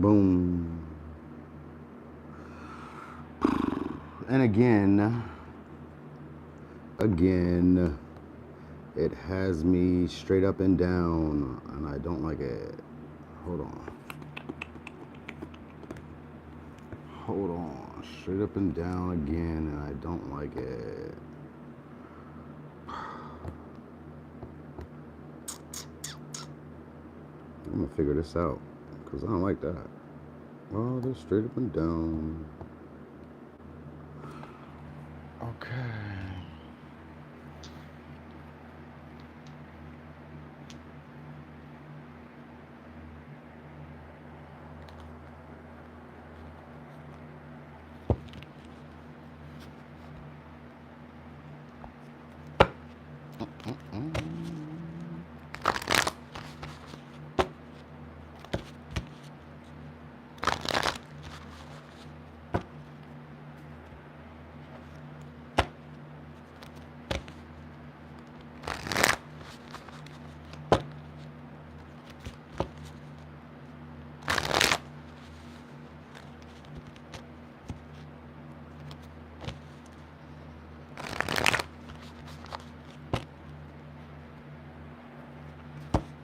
Boom. And again, it has me straight up and down, and I don't like it. Hold on. Hold on. Straight up and down again, and I don't like it. I'm gonna figure this out, because I don't like that. Well, just straight up and down. Okay.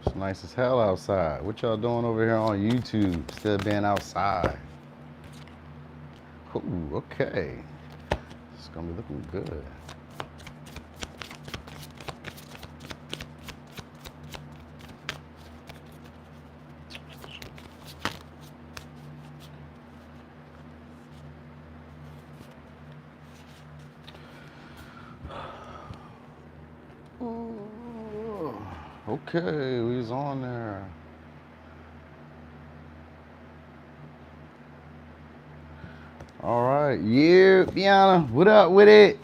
It's nice as hell outside. What y'all doing over here on YouTube? Still being outside. Ooh, okay. It's gonna be looking good. Okay, we was on there. All right, yeah, Biana, what up with it?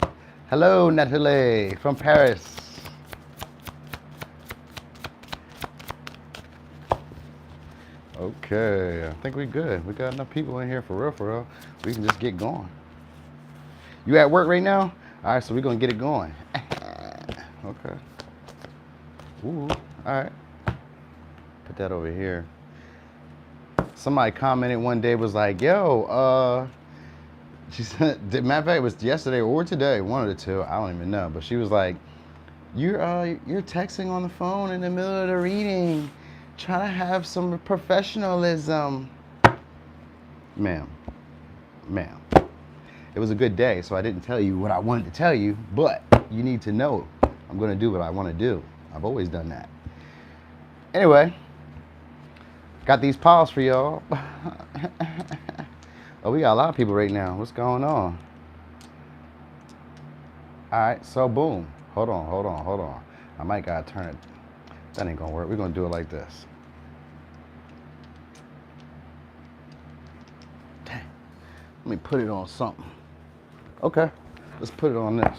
Hello, Natalie from Paris. Okay, I think we good. We got enough people in here for real, for real. We can just get going. You at work right now? All right, so we're gonna get it going. Okay. Ooh, all right. Put that over here. Somebody commented one day, was like, yo, she said, matter of fact, it was yesterday or today, one of the two, I don't even know, but she was like, you're texting on the phone in the middle of the reading, trying to have some professionalism. Ma'am, it was a good day, so I didn't tell you what I wanted to tell you, but you need to know I'm gonna do what I wanna do. I've always done that. Anyway, got these piles for y'all. Oh, we got a lot of people right now. What's going on? All right, so boom. Hold on. I might gotta turn it. That ain't gonna work. We're gonna do it like this. Dang. Let me put it on something. Okay, let's put it on this.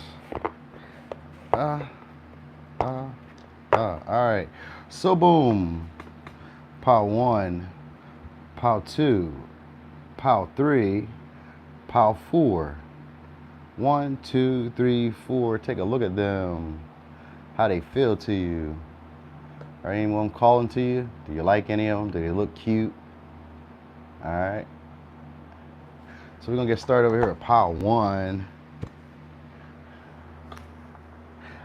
All right. So boom. Pile 1, pile 2, pile 3, pile 4. 1, 2, 3, 4. Take a look at them. How they feel to you. Are anyone calling to you? Do you like any of them? Do they look cute? All right. So we're gonna get started over here at pile 1.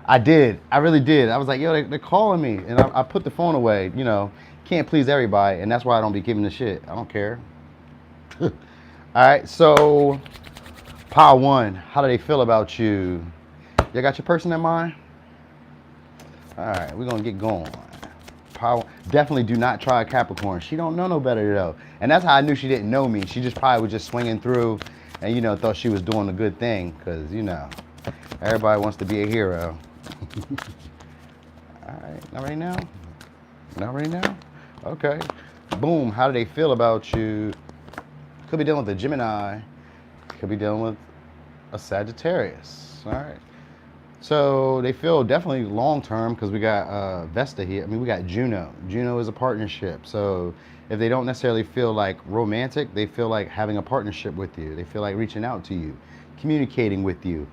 I did. I really did. I was like, yo, they're calling me. And I put the phone away. You know, can't please everybody. And that's why I don't be giving the shit. I don't care. All right, so pile 1, how do they feel about you? You got your person in mind? All right, we're gonna get going. Pile, definitely do not try a Capricorn. She don't know no better though. And that's how I knew she didn't know me. She just probably was just swinging through and, you know, thought she was doing a good thing. Cause, you know, everybody wants to be a hero. All right, not right now? Not right now? Okay. Boom, how do they feel about you? Could be dealing with a Gemini. Could be dealing with a Sagittarius. All right. So they feel definitely long term because we got Vesta here. I mean, we got Juno. Juno is a partnership. So if they don't necessarily feel like romantic, they feel like having a partnership with you. They feel like reaching out to you, communicating with you.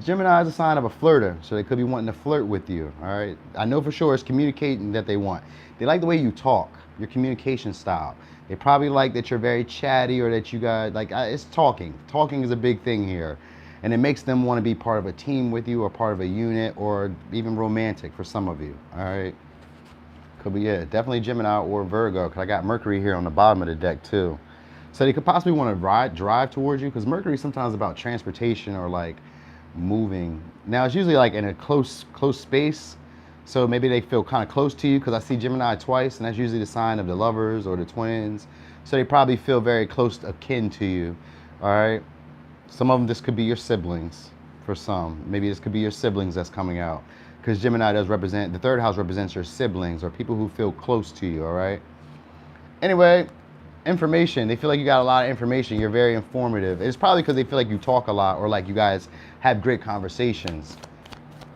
Gemini is a sign of a flirter, so they could be wanting to flirt with you. All right. I know for sure it's communicating that they want. They like the way you talk, your communication style. They probably like that you're very chatty or that you got like it's talking. Talking is a big thing here, and it makes them want to be part of a team with you or part of a unit or even romantic for some of you. All right, could be it. Definitely Gemini or Virgo because I got Mercury here on the bottom of the deck too. So they could possibly want to drive towards you because Mercury is sometimes about transportation or like moving. Now it's usually like in a close space. So maybe they feel kind of close to you because I see Gemini twice and that's usually the sign of the lovers or the twins. So they probably feel very close akin to you. All right. Some of them, this could be your siblings for some. Maybe this could be your siblings that's coming out because Gemini does represent, the third house represents your siblings or people who feel close to you. All right. Anyway, information. They feel like you got a lot of information. You're very informative. It's probably because they feel like you talk a lot or like you guys have great conversations.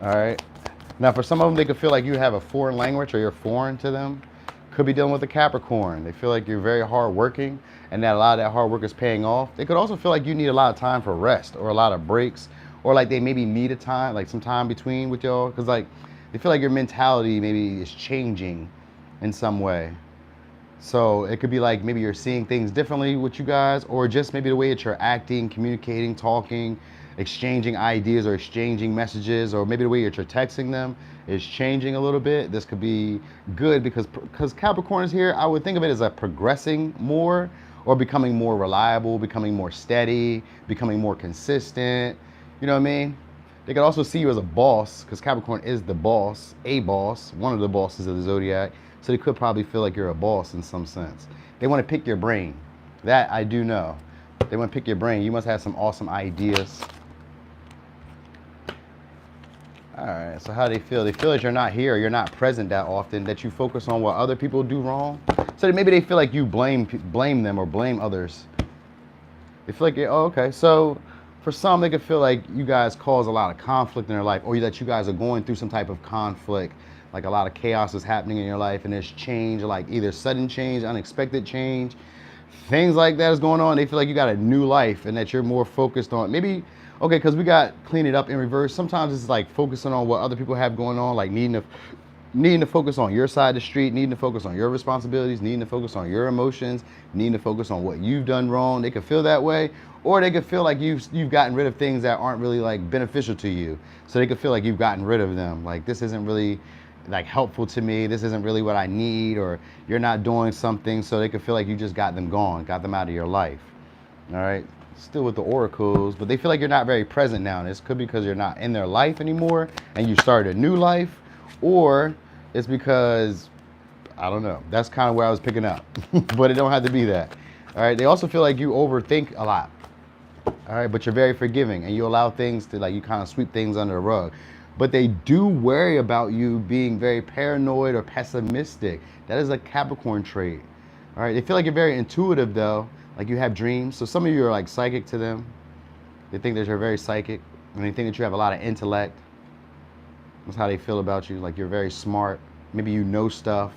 All right. Now, for some of them, they could feel like you have a foreign language or you're foreign to them. Could be dealing with a Capricorn. They feel like you're very hardworking and that a lot of that hard work is paying off. They could also feel like you need a lot of time for rest or a lot of breaks or like they maybe need a time, like some time between with y'all. Because like they feel like your mentality maybe is changing in some way. So it could be like maybe you're seeing things differently with you guys or just maybe the way that you're acting, communicating, talking, exchanging ideas or exchanging messages or maybe the way that you're texting them is changing a little bit. This could be good because Capricorn is here. I would think of it as a progressing more or becoming more reliable, becoming more steady, becoming more consistent. You know what I mean? They could also see you as a boss because Capricorn is the boss, a boss, one of the bosses of the zodiac. So they could probably feel like you're a boss in some sense. They want to pick your brain. That I do know. They want to pick your brain. You must have some awesome ideas. All right, so how do they feel? They feel that you're not here, you're not present that often, that you focus on what other people do wrong. So maybe they feel like you blame them or blame others. They feel like, oh, okay. So for some, they could feel like you guys cause a lot of conflict in their life or that you guys are going through some type of conflict, like a lot of chaos is happening in your life and there's change, like either sudden change, unexpected change, things like that is going on. They feel like you got a new life and that you're more focused on maybe. Okay, because we got clean it up in reverse. Sometimes it's like focusing on what other people have going on, like needing to focus on your side of the street, needing to focus on your responsibilities, needing to focus on your emotions, needing to focus on what you've done wrong. They could feel that way, or they could feel like you've gotten rid of things that aren't really like beneficial to you. So they could feel like you've gotten rid of them. Like this isn't really like helpful to me. This isn't really what I need, or you're not doing something. So they could feel like you just got them gone, got them out of your life. All right. Still with the oracles, but they feel like you're not very present now. And this could be because you're not in their life anymore and you started a new life, or it's because, I don't know. That's kind of where I was picking up, but it don't have to be that. All right. They also feel like you overthink a lot. All right. But you're very forgiving and you allow things to like, you kind of sweep things under the rug, but they do worry about you being very paranoid or pessimistic. That is a Capricorn trait. All right. They feel like you're very intuitive though. Like you have dreams. So some of you are like psychic to them. They think that you're very psychic and they think that you have a lot of intellect. That's how they feel about you. Like you're very smart. Maybe you know stuff,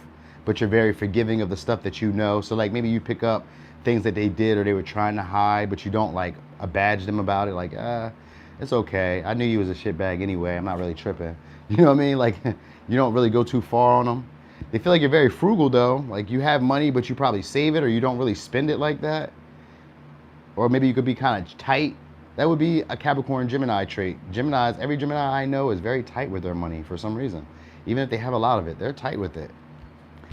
but you're very forgiving of the stuff that you know. So like maybe you pick up things that they did or they were trying to hide, but you don't like badge them about it. Like, it's okay. I knew you was a shitbag anyway. I'm not really tripping. You know what I mean? Like you don't really go too far on them. They feel like you're very frugal though. Like you have money, but you probably save it or you don't really spend it like that. Or maybe you could be kind of tight. That would be a Capricorn Gemini trait. Geminis, every Gemini I know is very tight with their money for some reason. Even if they have a lot of it, they're tight with it.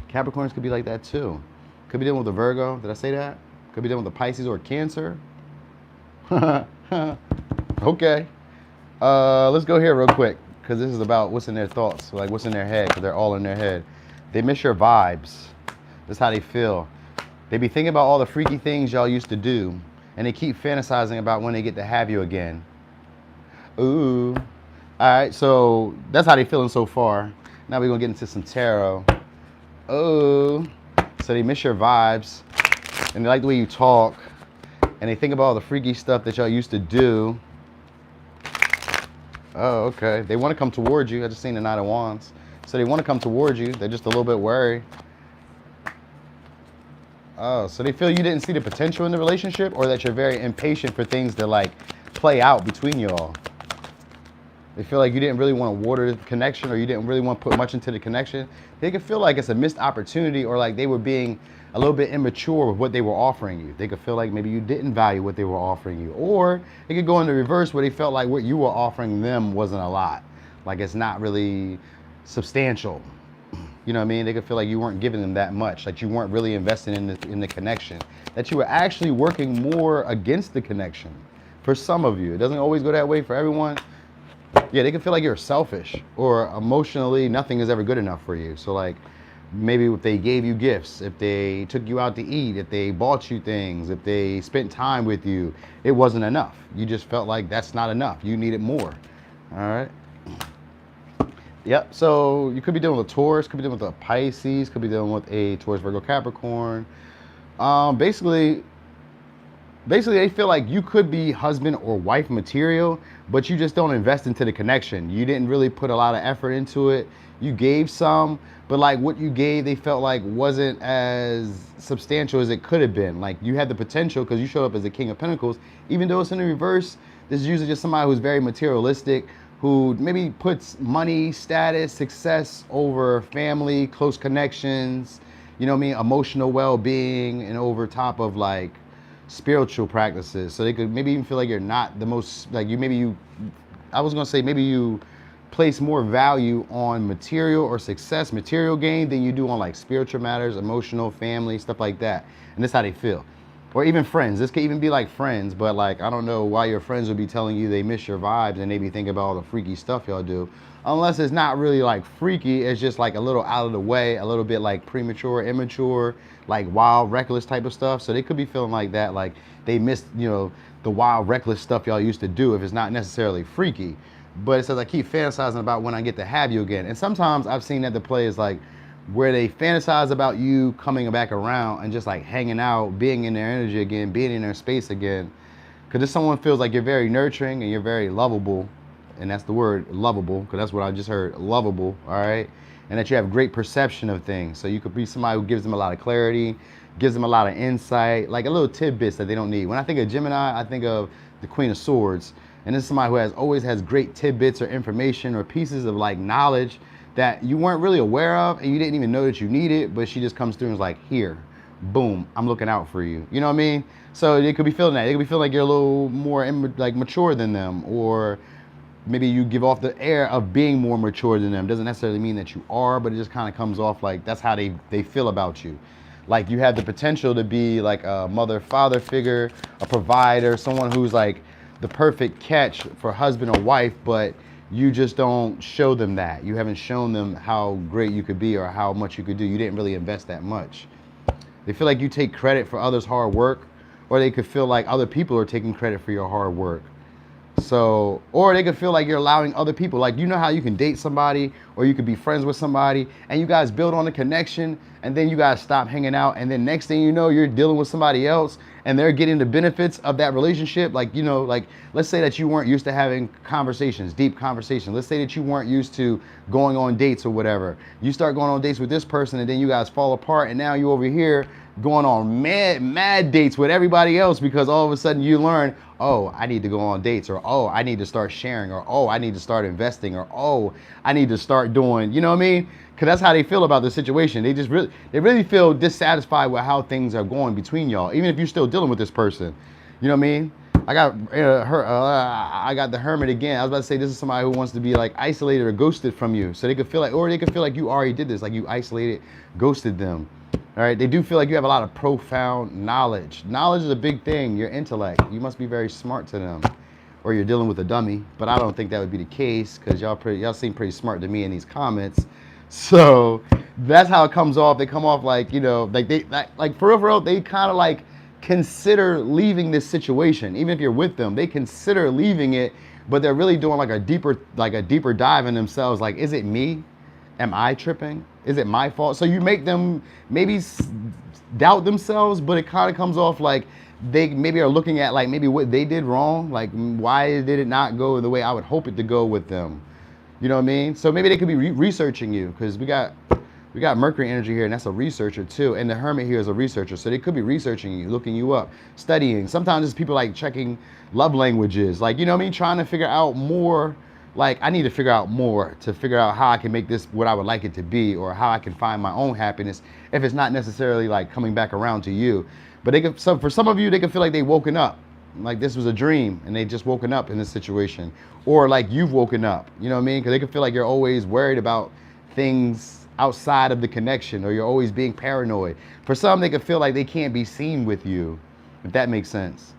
Capricorns could be like that too. Could be dealing with a Virgo. Did I say that? Could be dealing with a Pisces or a Cancer. Okay. Let's go here real quick because this is about what's in their thoughts, like what's in their head, because they're all in their head. They miss your vibes. That's how they feel. They be thinking about all the freaky things y'all used to do, and they keep fantasizing about when they get to have you again. Ooh. All right, so that's how they feeling so far. Now we're gonna get into some tarot. Oh. So they miss your vibes, and they like the way you talk, and they think about all the freaky stuff that y'all used to do. Oh, okay. They want to come towards you. I just seen the Knight of Wands. So they want to come towards you. They're just a little bit worried. Oh, so they feel you didn't see the potential in the relationship, or that you're very impatient for things to like play out between you all. They feel like you didn't really want to water the connection, or you didn't really want to put much into the connection. They can feel like it's a missed opportunity, or like they were being a little bit immature with what they were offering you. They could feel like maybe you didn't value what they were offering you. Or it could go in the reverse where they felt like what you were offering them wasn't a lot. Like it's not really substantial. You know what I mean? They could feel like you weren't giving them that much, like you weren't really investing in the connection, that you were actually working more against the connection. For some of you, it doesn't always go that way for everyone. Yeah, they can feel like you're selfish or emotionally nothing is ever good enough for you. So like maybe if they gave you gifts, if they took you out to eat, if they bought you things, if they spent time with you, it wasn't enough. You just felt like that's not enough. You needed more. All right. Yep, so you could be dealing with a Taurus, could be dealing with a Pisces, could be dealing with a Taurus, Virgo, Capricorn. Basically, they feel like you could be husband or wife material, but you just don't invest into the connection. You didn't really put a lot of effort into it. You gave some, but like what you gave, they felt like wasn't as substantial as it could have been. Like you had the potential because you showed up as the King of Pentacles, even though it's in the reverse. This is usually just somebody who's very materialistic, who maybe puts money, status, success over family, close connections, you know what I mean, emotional well-being, and over top of like spiritual practices. So they could maybe even feel like you're not the most, like I was gonna say maybe you place more value on material or success, material gain, than you do on like spiritual matters, emotional, family, stuff like that. And that's how they feel. Or even friends. This could even be like friends, but like, I don't know why your friends would be telling you they miss your vibes and they be thinking about all the freaky stuff y'all do. Unless it's not really like freaky, it's just like a little out of the way, a little bit like premature, immature, like wild, reckless type of stuff. So they could be feeling like that, like they missed, you know, the wild, reckless stuff y'all used to do if it's not necessarily freaky. But it says I keep fantasizing about when I get to have you again. And sometimes I've seen that the play is like, where they fantasize about you coming back around and just like hanging out, being in their energy again, being in their space again. Because if someone feels like you're very nurturing and you're very lovable, and that's the word, lovable, because that's what I just heard, lovable, all right? And that you have great perception of things. So you could be somebody who gives them a lot of clarity, gives them a lot of insight, like a little tidbits that they don't need. When I think of Gemini, I think of the Queen of Swords. And this is somebody who always has great tidbits or information or pieces of like knowledge that you weren't really aware of and you didn't even know that you needed, but she just comes through and is like, here, boom, I'm looking out for you. You know what I mean? So they could be feeling that. They could be feeling like you're a little more like mature than them, or maybe you give off the air of being more mature than them. Doesn't necessarily mean that you are, but it just kind of comes off like that's how they feel about you. Like you have the potential to be like a mother, father figure, a provider, someone who's like the perfect catch for husband or wife, but you just don't show them that. You haven't shown them how great you could be or how much you could do. You didn't really invest that much. They feel like you take credit for others' hard work, or they could feel like other people are taking credit for your hard work. So, or they could feel like you're allowing other people, like, you know how you can date somebody or you could be friends with somebody and you guys build on a connection and then you guys stop hanging out, and then next thing you know, you're dealing with somebody else and they're getting the benefits of that relationship. Like, you know, like let's say that you weren't used to having conversations, deep conversations. Let's say that you weren't used to going on dates or whatever. You start going on dates with this person and then you guys fall apart, and now you're over here going on mad dates with everybody else because all of a sudden you learn, oh, I need to go on dates, or oh, I need to start sharing, or oh, I need to start investing, or oh, I need to start doing, you know what I mean? Because that's how they feel about the situation. They really feel dissatisfied with how things are going between y'all, even if you're still dealing with this person. You know what I mean? I got the Hermit again. I was about to say this is somebody who wants to be like isolated or ghosted from you. So they could feel like, or they could feel like you already did this, like you isolated, ghosted them. All right, they do feel like you have a lot of profound knowledge. Knowledge is a big thing, your intellect. You must be very smart to them, or you're dealing with a dummy. But I don't think that would be the case, because y'all seem pretty smart to me in these comments. So that's how it comes off. They come off like, you know, like for real, they kind of like consider leaving this situation. Even if you're with them, they consider leaving it, but they're really doing like a deeper dive in themselves. Like, is it me? Am I tripping? Is it my fault? So you make them maybe doubt themselves, but it kind of comes off like they maybe are looking at like maybe what they did wrong. Like, why did it not go the way I would hope it to go with them? You know what I mean? So maybe they could be researching you, because we got Mercury energy here, and that's a researcher too. And the Hermit here is a researcher. So they could be researching you, looking you up, studying. Sometimes it's people like checking love languages, like, you know what I mean? Trying to figure out more like I need to figure out more to figure out how I can make this what I would like it to be, or how I can find my own happiness if it's not necessarily like coming back around to you. But they could, so for some of you, they could feel like they woken up, like this was a dream and they just woken up in this situation, or like you've woken up, you know what I mean? Because they could feel like you're always worried about things outside of the connection, or you're always being paranoid. For some, they could feel like they can't be seen with you, if that makes sense.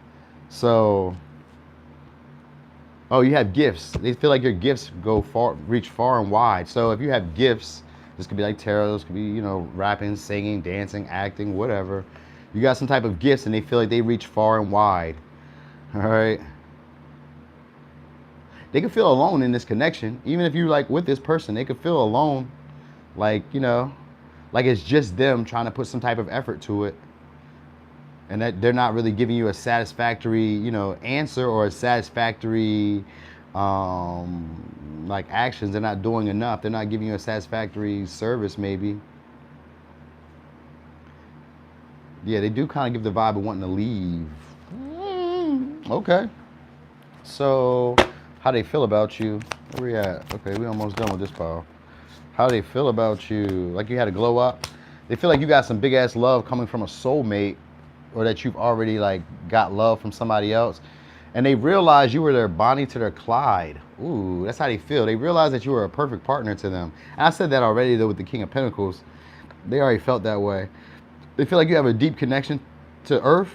So, oh, you have gifts. They feel like your gifts go far, reach far and wide. So if you have gifts, this could be like tarot, this could be, you know, rapping, singing, dancing, acting, whatever. You got some type of gifts and they feel like they reach far and wide. All right. They could feel alone in this connection. Even if you like with this person, they could feel alone. Like, you know, like it's just them trying to put some type of effort to it. And that they're not really giving you a satisfactory, you know, answer, or a satisfactory, like actions. They're not doing enough. They're not giving you a satisfactory service, maybe. Yeah, they do kind of give the vibe of wanting to leave. Okay. So, how they feel about you? Where we at? Okay, we almost done with this pile. How they feel about you? Like you had a glow up? They feel like you got some big ass love coming from a soulmate, or that you've already like got love from somebody else. And they realize you were their Bonnie to their Clyde. Ooh, that's how they feel. They realize that you were a perfect partner to them. And I said that already though with the King of Pentacles. They already felt that way. They feel like you have a deep connection to earth,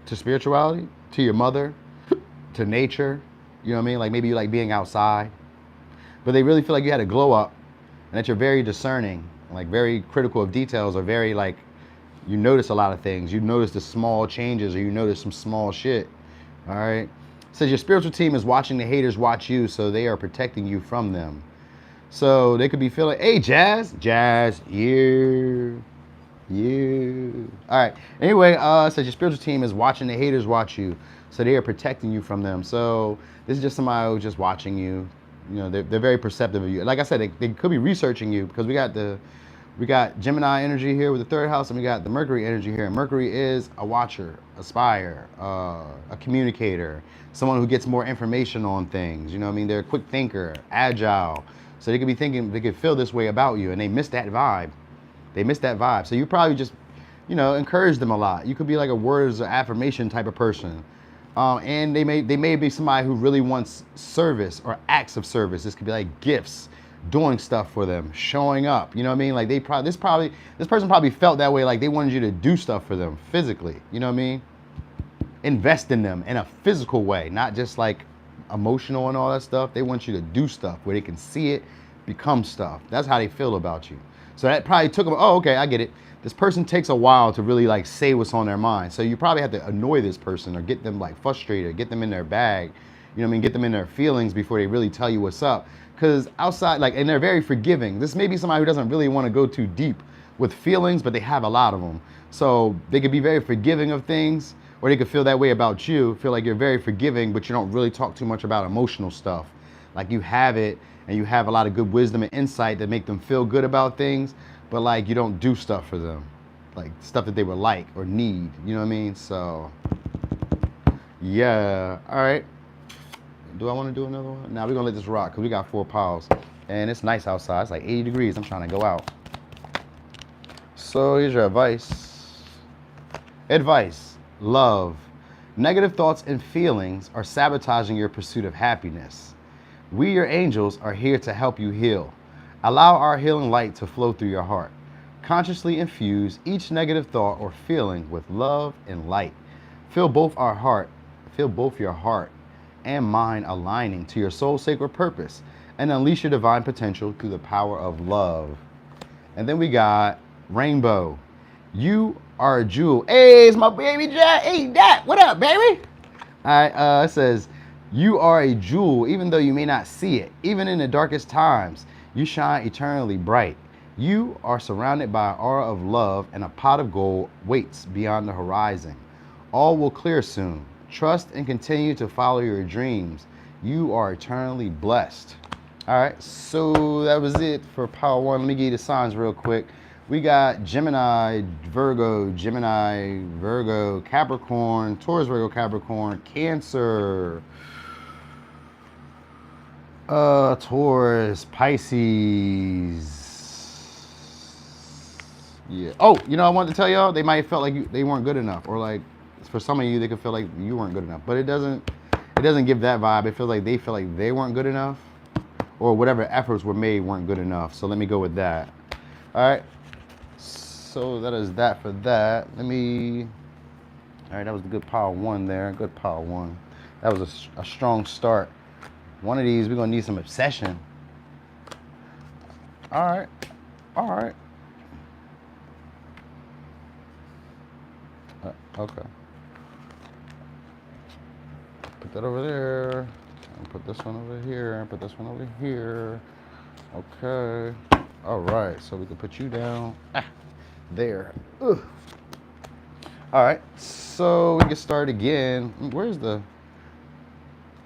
to spirituality, to your mother, to nature. You know what I mean? Like maybe you like being outside. But they really feel like you had a glow up and that you're very discerning, like very critical of details, or very like, you notice a lot of things. You notice the small changes, or you notice some small shit. All right. It says your spiritual team is watching the haters watch you, so they are protecting you from them. So they could be feeling, hey, Jazz, you. All right. Anyway, it says your spiritual team is watching the haters watch you, so they are protecting you from them. So this is just somebody who's just watching you. You know, they're very perceptive of you. Like I said, they could be researching you, because we got Gemini energy here with the third house, and we got the Mercury energy here. And Mercury is a watcher, a spyer, a communicator, someone who gets more information on things. You know what I mean? They're a quick thinker, agile. So they could be thinking, they could feel this way about you, and they miss that vibe. They miss that vibe. So you probably just, you know, encourage them a lot. You could be like a words of affirmation type of person. And they may be somebody who really wants service or acts of service. This could be like gifts, doing stuff for them, showing up. You know what I mean? Like this person probably felt that way. Like they wanted you to do stuff for them physically. You know what I mean? Invest in them in a physical way, not just like emotional and all that stuff. They want you to do stuff where they can see it become stuff. That's how they feel about you. So that probably took them, oh, okay, I get it. This person takes a while to really like say what's on their mind. So you probably have to annoy this person, or get them like frustrated, get them in their bag, you know what I mean? Get them in their feelings before they really tell you what's up. Because outside, like, and they're very forgiving. This may be somebody who doesn't really want to go too deep with feelings, but they have a lot of them. So they could be very forgiving of things, or they could feel that way about you, feel like you're very forgiving, but you don't really talk too much about emotional stuff. Like you have it, and you have a lot of good wisdom and insight that make them feel good about things, but like you don't do stuff for them, like stuff that they would like or need, you know what I mean? So yeah, all right. Do I want to do another one? Now we're gonna let this rock, because we got 4 piles and it's nice outside. It's like 80 degrees. I'm trying to go out. So here's your advice. Advice. Love. Negative thoughts and feelings are sabotaging your pursuit of happiness. We, your angels, are here to help you heal. Allow our healing light to flow through your heart. Consciously infuse each negative thought or feeling with love and light. Feel both your heart and mind aligning to your soul's sacred purpose, and unleash your divine potential through the power of love. And then we got Rainbow. You are a jewel. Hey, it's my baby Jack. Hey, Dad, what up, baby? All right, it says, you are a jewel, even though you may not see it. Even in the darkest times, you shine eternally bright. You are surrounded by an aura of love, and a pot of gold waits beyond the horizon. All will clear soon. Trust and continue to follow your dreams. You are eternally blessed. All right, so that was it for Power 1. Let me give you the signs real quick. We got Gemini, Virgo, Capricorn, Taurus, Virgo, Capricorn, Cancer, Taurus, Pisces. Yeah. Oh, you know, I wanted to tell y'all, they might have felt like they weren't good enough, or like for some of you, they could feel like you weren't good enough. But it doesn't. It doesn't give that vibe. It feels like they feel like they weren't good enough, or whatever efforts were made weren't good enough. So let me go with that. All right. So that is that for that. Let me. All right, that was a good pile one there. Good pile one. That was a strong start. One of these, we're gonna need some obsession. All right. All right. Okay. Put that over there. And put this one over here. Put this one over here. Okay. All right. So we can put you down. There. Ugh. All right. So we can start again. Where's the?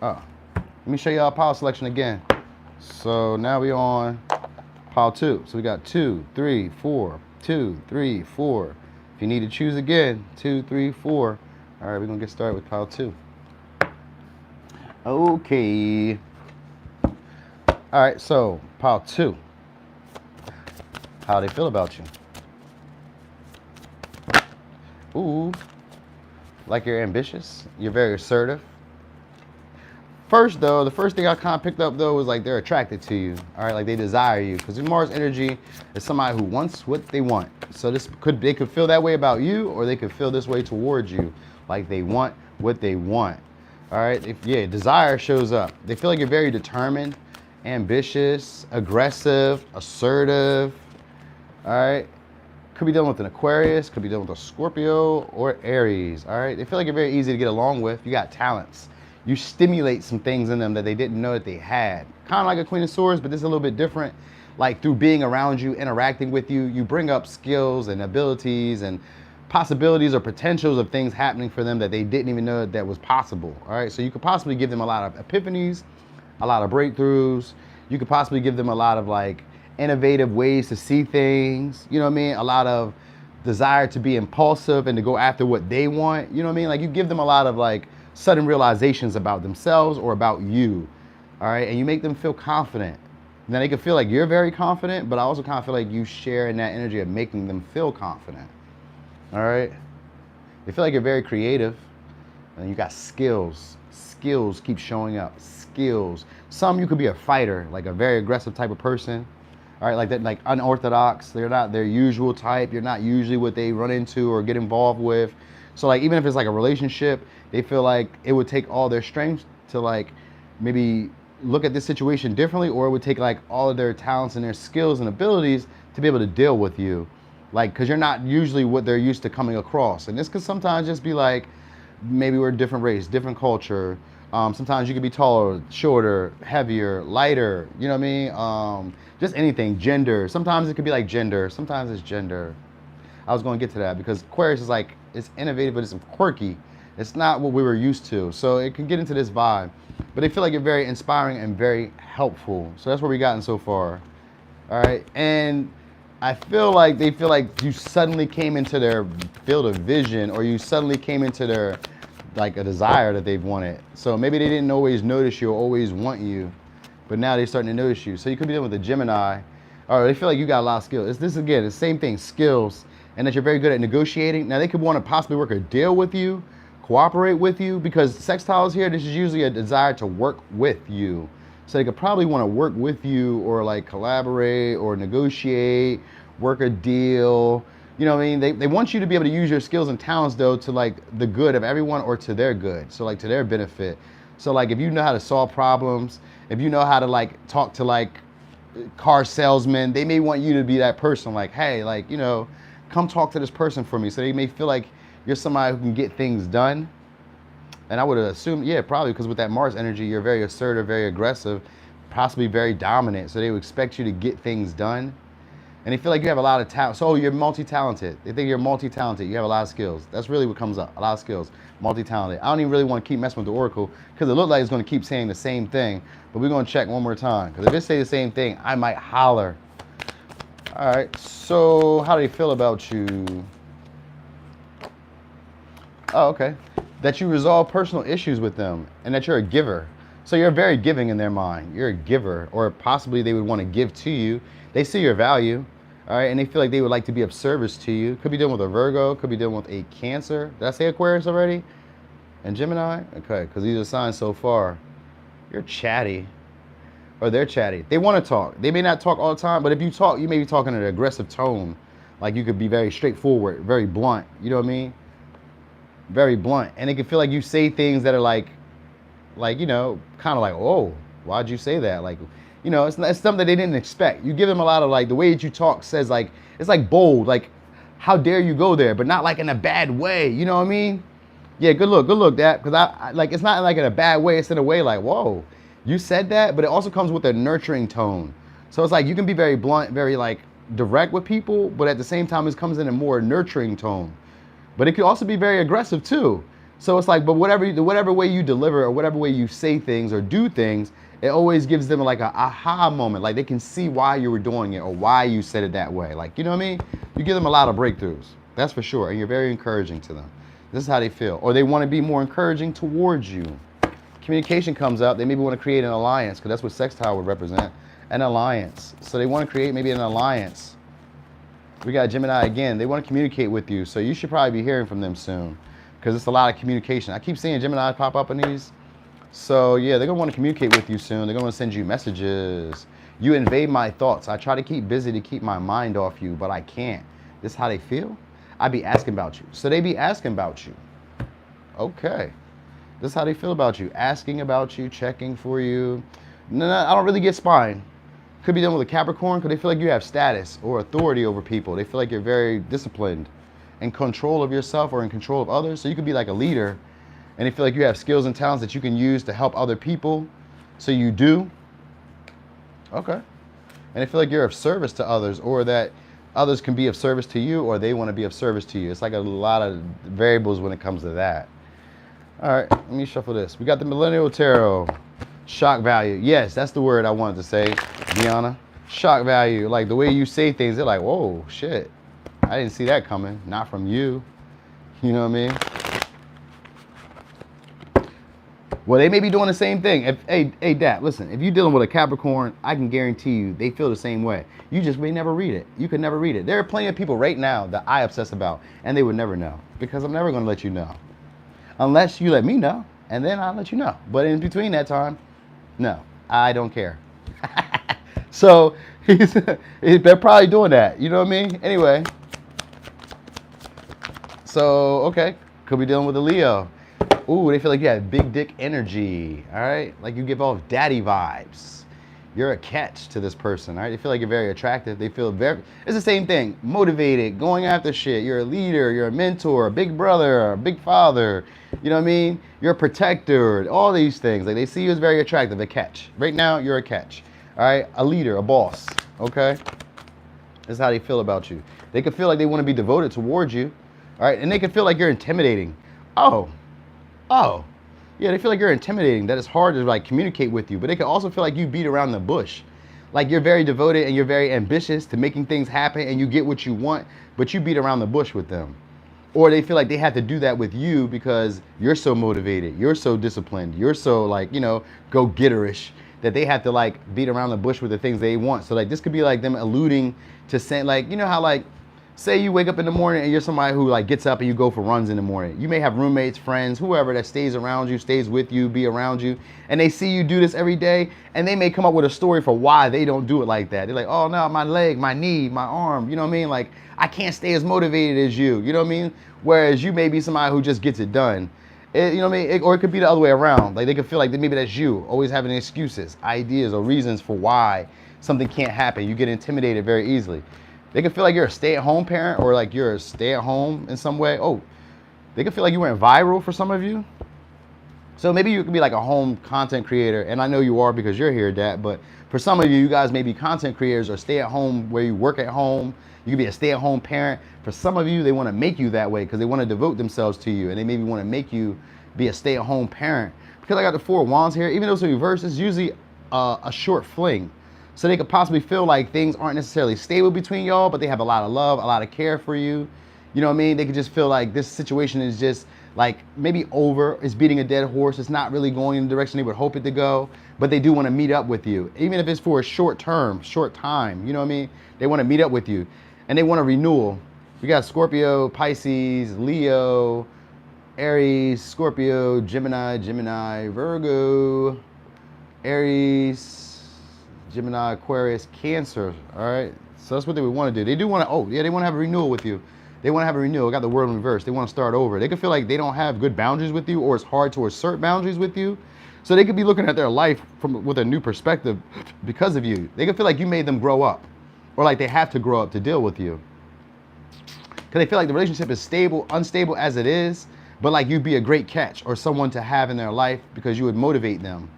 Oh. Let me show y'all pile selection again. So now we on pile 2. So we got 2, 3, 4, 2, 3, 4. If you need to choose again, 2, 3, 4. All right, we're gonna get started with pile 2. Okay. All right, so pile 2. How they feel about you? Ooh, like you're ambitious. You're very assertive. First, though, the first thing I kind of picked up, though, was like they're attracted to you. All right, like they desire you. Because Mars energy is somebody who wants what they want. So they could feel that way about you, or they could feel this way towards you. Like they want what they want. All right, desire shows up. They feel like you're very determined, ambitious, aggressive, assertive. All right, could be dealing with an Aquarius, could be dealing with a Scorpio or Aries. All right, they feel like you're very easy to get along with. You got talents. You stimulate some things in them that they didn't know that they had. Kind of like a Queen of Swords, but this is a little bit different. Like through being around you, interacting with you, you bring up skills and abilities and possibilities or potentials of things happening for them that they didn't even know that was possible. All right, so you could possibly give them a lot of epiphanies, a lot of breakthroughs. You could possibly give them a lot of like innovative ways to see things. You know what I mean? A lot of desire to be impulsive and to go after what they want. You know what I mean? Like you give them a lot of like sudden realizations about themselves or about you, all right? And you make them feel confident. Now they can feel like you're very confident, but I also kind of feel like you share in that energy of making them feel confident, all right? They feel like you're very creative, and you got skills. Skills keep showing up, skills. Some you could be a fighter, like a very aggressive type of person, all right? Like that, like unorthodox. They're not their usual type. You're not usually what they run into or get involved with. So like even if it's like a relationship, they feel like it would take all their strengths to like maybe look at this situation differently, or it would take like all of their talents and their skills and abilities to be able to deal with you. Like, cause you're not usually what they're used to coming across. And this could sometimes just be like, maybe we're a different race, different culture. Sometimes you could be taller, shorter, heavier, lighter, you know what I mean? Just anything, gender. Sometimes it could be like gender, sometimes it's gender. I was gonna get to that because Aquarius is like, it's innovative, but it's quirky. It's not what we were used to. So it can get into this vibe. But they feel like you're very inspiring and very helpful. So that's what we gotten so far. All right. And I feel like they feel like you suddenly came into their field of vision, or you suddenly came into their, like a desire that they've wanted. So maybe they didn't always notice you or always want you, but now they're starting to notice you. So you could be dealing with a Gemini, or they feel like you got a lot of skills. This again, the same thing, skills, and that you're very good at negotiating. Now they could want to possibly work a deal with you, cooperate with you, because sextiles here, this is usually a desire to work with you. So they could probably want to work with you, or like collaborate or negotiate, work a deal. You know what I mean? They want you to be able to use your skills and talents though to like the good of everyone, or to their good. So like to their benefit. So like if you know how to solve problems, if you know how to like talk to like car salesmen, they may want you to be that person, like, hey, like, you know, come talk to this person for me. So they may feel like you're somebody who can get things done. And I would assume, yeah, probably because with that Mars energy, you're very assertive, very aggressive, possibly very dominant. So they would expect you to get things done. And they feel like you have a lot of talent. So you're multi-talented. They think you're multi-talented. You have a lot of skills. That's really what comes up. A lot of skills. Multi-talented. I don't even really want to keep messing with the Oracle because it looks like it's going to keep saying the same thing. But we're going to check one more time. Because if it say the same thing, I might holler. All right. So how do they feel about you? Oh, okay. That you resolve personal issues with them and that you're a giver. So you're very giving in their mind. You're a giver, or possibly they would want to give to you. They see your value, all right, and they feel like they would like to be of service to you. Could be dealing with a Virgo, could be dealing with a Cancer. Did I say Aquarius already? And Gemini? Okay, because these are signs so far. You're chatty, or they're chatty. They want to talk. They may not talk all the time, but if you talk, you may be talking in an aggressive tone. Like you could be very straightforward, very blunt. You know what I mean? Very blunt. And it can feel like you say things that are like, you know, kind of like, oh, why'd you say that? Like, you know, it's something that they didn't expect. You give them a lot of, like, the way that you talk says, like, it's like bold, like, how dare you go there, but not like in a bad way. You know what I mean? Yeah, good look, that, because I like, it's not like in a bad way. It's in a way like, whoa, you said that, but it also comes with a nurturing tone. So it's like you can be very blunt, very like direct with people, but at the same time, it comes in a more nurturing tone. But it could also be very aggressive too. So it's like, but whatever way you deliver or whatever way you say things or do things, it always gives them like a aha moment. Like they can see why you were doing it or why you said it that way. Like, you know what I mean? You give them a lot of breakthroughs. That's for sure. And you're very encouraging to them. This is how they feel. Or they want to be more encouraging towards you. Communication comes up. They maybe want to create an alliance, because that's what sextile would represent. An alliance. So they want to create maybe an alliance. We got Gemini again. They want to communicate with you. So you should probably be hearing from them soon, because it's a lot of communication. I keep seeing Gemini pop up in these. So yeah, they're going to want to communicate with you soon. They're going to want to send you messages. You invade my thoughts. I try to keep busy to keep my mind off you, but I can't. This is how they feel? I be asking about you. So they be asking about you. Okay. This is how they feel about you. Asking about you, checking for you. No, I don't really get spine. Could be dealing with a Capricorn, because they feel like you have status or authority over people. They feel like you're very disciplined, in control of yourself or in control of others. So you could be like a leader, and they feel like you have skills and talents that you can use to help other people. So you do. Okay. And they feel like you're of service to others, or that others can be of service to you, or they want to be of service to you. It's like a lot of variables when it comes to that. All right, let me shuffle this. We got the Millennial Tarot. Shock value. Yes, that's the word I wanted to say, Deanna. Shock value. Like the way you say things, they're like, whoa, shit. I didn't see that coming. Not from you. You know what I mean? Well, they may be doing the same thing. Hey, Dad, listen, if you're dealing with a Capricorn, I can guarantee you they feel the same way. You just may never read it. You could never read it. There are plenty of people right now that I obsess about, and they would never know, because I'm never going to let you know. Unless you let me know, and then I'll let you know. But in between that time, no, I don't care. So they're probably doing that. You know what I mean? Anyway. So, okay. Could be dealing with a Leo. Ooh, they feel like you have big dick energy. All right? Like you give off daddy vibes. You're a catch to this person. All right? They feel like you're very attractive. They feel very, it's the same thing. Motivated, going after shit. You're a leader. You're a mentor, a big brother, a big father. You know what I mean? You're a protector. All these things. Like they see you as very attractive. A catch. Right now, you're a catch. All right? A leader, a boss. Okay? This is how they feel about you. They could feel like they want to be devoted towards you. All right? And they could feel like you're intimidating. Oh. Yeah, they feel like you're intimidating, that it's hard to like communicate with you, but they can also feel like you beat around the bush. Like you're very devoted and you're very ambitious to making things happen and you get what you want, but you beat around the bush with them. Or they feel like they have to do that with you because you're so motivated, you're so disciplined, you're so like, you know, go-getterish, that they have to like beat around the bush with the things they want. So like this could be like them alluding to saying, like, you know how like, say you wake up in the morning and you're somebody who like gets up and you go for runs in the morning. You may have roommates, friends, whoever that stays around you, stays with you, be around you, and they see you do this every day, and they may come up with a story for why they don't do it like that. They're like, oh no, my leg, my knee, my arm, you know what I mean? Like, I can't stay as motivated as you know what I mean? Whereas you may be somebody who just gets it done. You know what I mean? Or it could be the other way around. Like they could feel like maybe that's you, always having excuses, ideas, or reasons for why something can't happen. You get intimidated very easily. They can feel like you're a stay-at-home parent, or like you're a stay-at-home in some way. Oh, they can feel like you went viral for some of you. So maybe you could be like a home content creator, and I know you are because you're here, Dad, but for some of you, you guys may be content creators or stay-at-home where you work at home. You could be a stay-at-home parent. For some of you, they want to make you that way because they want to devote themselves to you, and they maybe want to make you be a stay-at-home parent. Because I got the Four of Wands here, even though it's a reverse, it's usually a short fling. So they could possibly feel like things aren't necessarily stable between y'all, but they have a lot of love, a lot of care for you. You know what I mean? They could just feel like this situation is just like maybe over, it's beating a dead horse. It's not really going in the direction they would hope it to go, but they do want to meet up with you. Even if it's for a short time, you know what I mean? They want to meet up with you and they want a renewal. We got Scorpio, Pisces, Leo, Aries, Scorpio, Gemini, Virgo, Aries, Gemini, Aquarius, Cancer. All right. So that's what they would want to do. They do want to, they want to have a renewal with you. They want to have a renewal. I got the word in reverse. They want to start over. They could feel like they don't have good boundaries with you, or it's hard to assert boundaries with you. So they could be looking at their life with a new perspective because of you. They could feel like you made them grow up, or like they have to grow up to deal with you. Because they feel like the relationship is unstable as it is, but like you'd be a great catch or someone to have in their life because you would motivate them.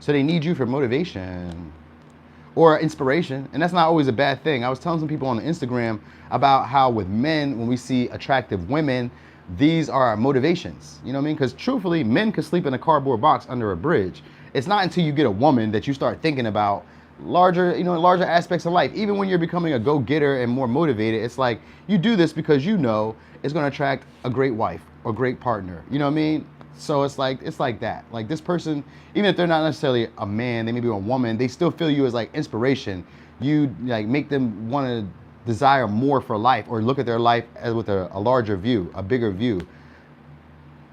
So they need you for motivation or inspiration, and that's not always a bad thing. I was telling some people on Instagram about how with men, when we see attractive women, these are our motivations. You know what I mean? Because truthfully, men could sleep in a cardboard box under a bridge. It's not until you get a woman that you start thinking about larger aspects of life. Even when you're becoming a go-getter and more motivated, it's like you do this because you know it's going to attract a great wife or great partner. You know what I mean? So it's like that. Like this person, even if they're not necessarily a man, they may be a woman, they still feel you as like inspiration. You like make them want to desire more for life or look at their life as with a larger view, a bigger view.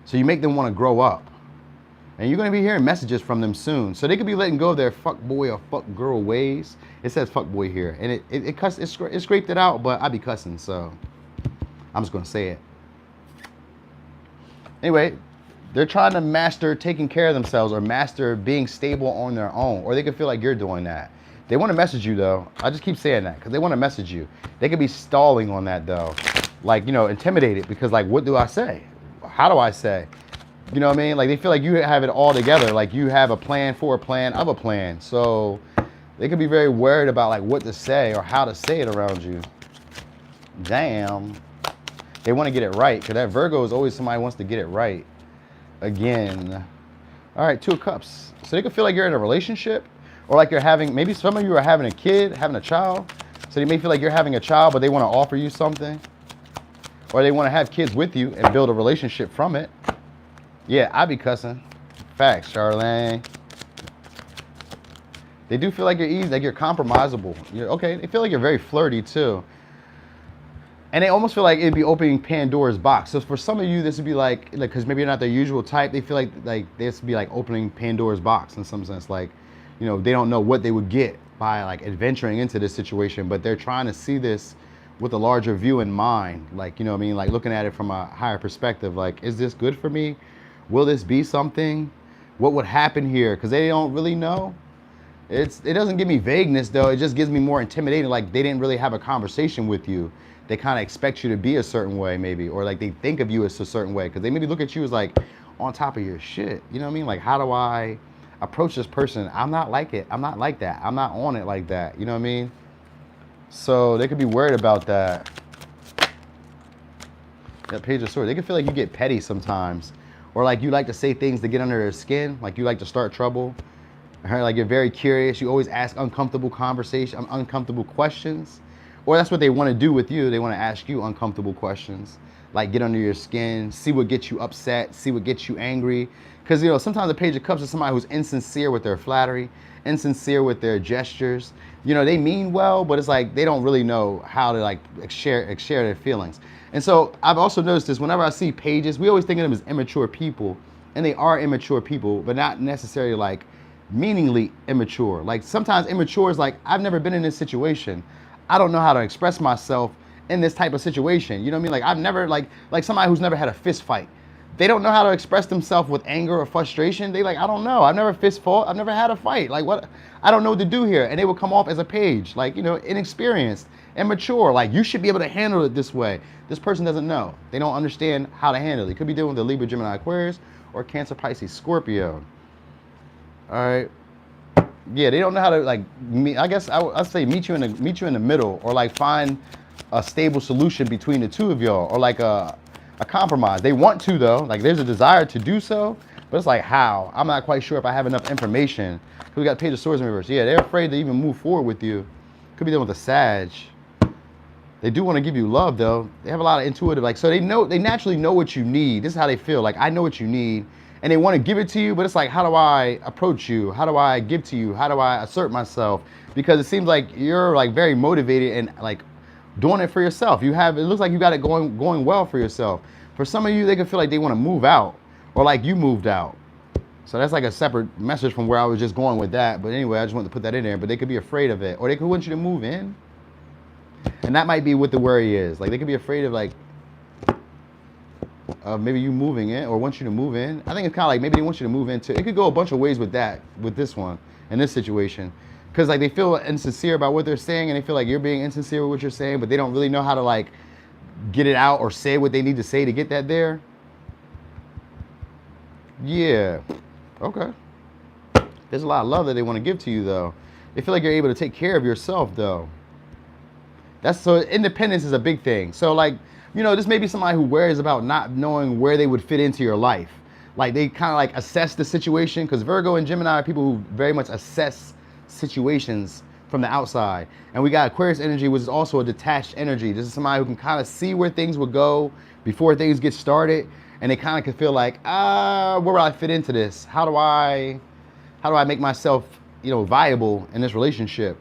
So you make them want to grow up. And you're going to be hearing messages from them soon. So they could be letting go of their fuck boy or fuck girl ways. It says fuck boy here. And it scraped it out, but I be cussing, so I'm just going to say it. Anyway, they're trying to master taking care of themselves or master being stable on their own. Or they could feel like you're doing that. They want to message you, though. I just keep saying that because they want to message you. They could be stalling on that, though. Like, intimidated because, like, what do I say? How do I say? You know what I mean? Like they feel like you have it all together. Like you have a plan for a plan of a plan. So they could be very worried about like what to say or how to say it around you. Damn. They want to get it right because that Virgo is always somebody who wants to get it right. Again. All right, 2 of Cups. So they could feel like you're in a relationship or like you're having, maybe some of you are having a kid, having a child. So they may feel like you're having a child, but they want to offer you something. Or they want to have kids with you and build a relationship from it. Yeah, I be cussing. Facts, Charlene. They do feel like you're easy, like you're compromisable. They feel like you're very flirty too. And they almost feel like it'd be opening Pandora's box. So for some of you, this would be like, because maybe you're not their usual type, they feel like this would be like opening Pandora's box in some sense. Like, they don't know what they would get by like adventuring into this situation, but they're trying to see this with a larger view in mind. Like, you know what I mean? Like looking at it from a higher perspective. Like, is this good for me? Will this be something? What would happen here? Because they don't really know. It doesn't give me vagueness though. It just gives me more intimidating. Like they didn't really have a conversation with you. They kind of expect you to be a certain way maybe, or like they think of you as a certain way because they maybe look at you as like on top of your shit. You know what I mean? Like how do I approach this person? I'm not like it. I'm not like that. I'm not on it like that. You know what I mean? So they could be worried about that. That Page of Swords. They could feel like you get petty sometimes. Or like you like to say things to get under their skin, like you like to start trouble. Like you're very curious, you always ask uncomfortable questions. Or that's what they want to do with you. They want to ask you uncomfortable questions, like get under your skin, see what gets you upset, see what gets you angry. Because sometimes the Page of Cups is somebody who's insincere with their flattery, insincere with their gestures. They mean well, but it's like they don't really know how to like share their feelings. And so I've also noticed this whenever I see pages, we always think of them as immature people, and they are immature people, but not necessarily like meaningly immature. Like sometimes immature is like, I've never been in this situation. I don't know how to express myself in this type of situation. You know what I mean? Like I've never like somebody who's never had a fist fight. They don't know how to express themselves with anger or frustration. They like, I don't know. I've never fist fought. I've never had a fight. Like what? I don't know what to do here. And they will come off as a page, like, inexperienced, immature. Like you should be able to handle it this way. This person doesn't know. They don't understand how to handle it. It could be dealing with a Libra, Gemini, Aquarius, or Cancer, Pisces, Scorpio. All right. Yeah, they don't know how to like meet. I guess I'd say meet you in the middle, or like find a stable solution between the two of y'all, or like a compromise. They want to though, like there's a desire to do so, but it's like how? I'm not quite sure if I have enough information. We got Page of Swords in reverse. Yeah, they're afraid to even move forward with you. Could be dealing with a Sag. They do want to give you love though. They have a lot of intuitive, like, so they naturally know what you need. This is how they feel. Like, I know what you need, and they want to give it to you, but it's like, how do I approach you? How do I give to you? How do I assert myself? Because it seems like you're like very motivated and like doing it for yourself. It looks like you got it going well for yourself. For some of you, they can feel like they want to move out, or like you moved out. So that's like a separate message from where I was just going with that. But anyway, I just wanted to put that in there. But they could be afraid of it, or they could want you to move in. And that might be what the worry is. Like, they could be afraid of like maybe you moving in, or want you to move in. I think it's kind of like maybe they want you to move into. It could go a bunch of ways with that, with this one, in this situation. Because like they feel insincere about what they're saying, and they feel like you're being insincere with what you're saying, but they don't really know how to like get it out or say what they need to say to get that there. Yeah. Okay. There's a lot of love that they want to give to you though. They feel like you're able to take care of yourself though. So independence is a big thing. So like, you know, this may be somebody who worries about not knowing where they would fit into your life. Like they kind of like assess the situation, because Virgo and Gemini are people who very much assess situations from the outside. And we got Aquarius energy, which is also a detached energy. This is somebody who can kind of see where things would go before things get started. And they kind of can feel like, where will I fit into this? How do I make myself, you know, viable in this relationship?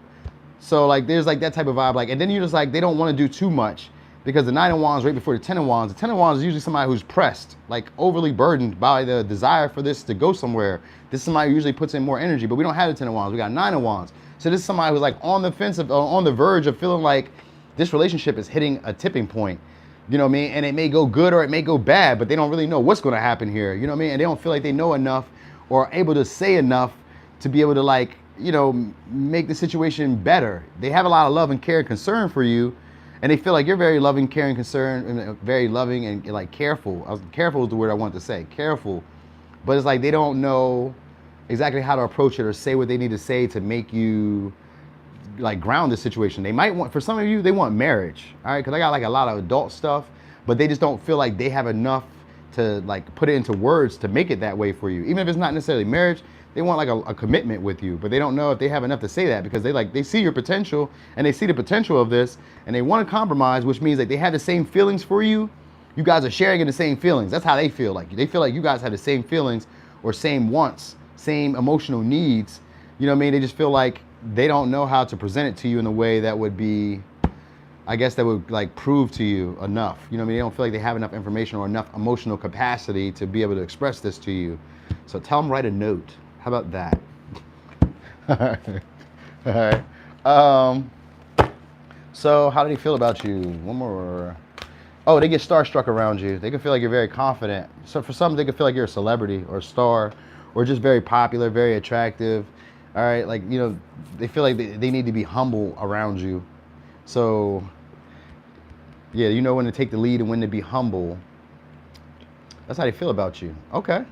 So like, there's like that type of vibe. Like, and then you're just like, they don't want to do too much, because the 9 of Wands right before the 10 of Wands. The 10 of Wands is usually somebody who's pressed, like overly burdened by the desire for this to go somewhere. This is somebody who usually puts in more energy, but we don't have the 10 of Wands. We got 9 of Wands. So this is somebody who's like on the fence, on the verge of feeling like this relationship is hitting a tipping point. You know what I mean? And it may go good or it may go bad, but they don't really know what's going to happen here. You know what I mean? And they don't feel like they know enough or able to say enough to be able to like, you know, make the situation better. They have a lot of love and care and concern for you, and they feel like you're very loving, caring, concerned, and very loving and like careful. Careful is the word I want to say, careful. But it's like they don't know exactly how to approach it or say what they need to say to make you like ground the situation. They might want, for some of you, they want marriage, all right? Because I got like a lot of adult stuff, but they just don't feel like they have enough to like put it into words to make it that way for you. Even if it's not necessarily marriage, they want like a commitment with you, but they don't know if they have enough to say that, because they see your potential and they see the potential of this, and they want to compromise, which means that they have the same feelings for you. You guys are sharing in the same feelings. That's how they feel. Like they feel like you guys have the same feelings or same wants, same emotional needs. You know what I mean? They just feel like they don't know how to present it to you in a way that would be, I guess, that would like prove to you enough. You know what I mean? They don't feel like they have enough information or enough emotional capacity to be able to express this to you. So tell them, write a note. How about that? All right. So how do they feel about you? One more. Oh, they get starstruck around you. They can feel like you're very confident. So for some, they can feel like you're a celebrity or a star, or just very popular, very attractive. All right, like, you know, they feel like they need to be humble around you. So yeah, you know when to take the lead and when to be humble. That's how they feel about you. Okay.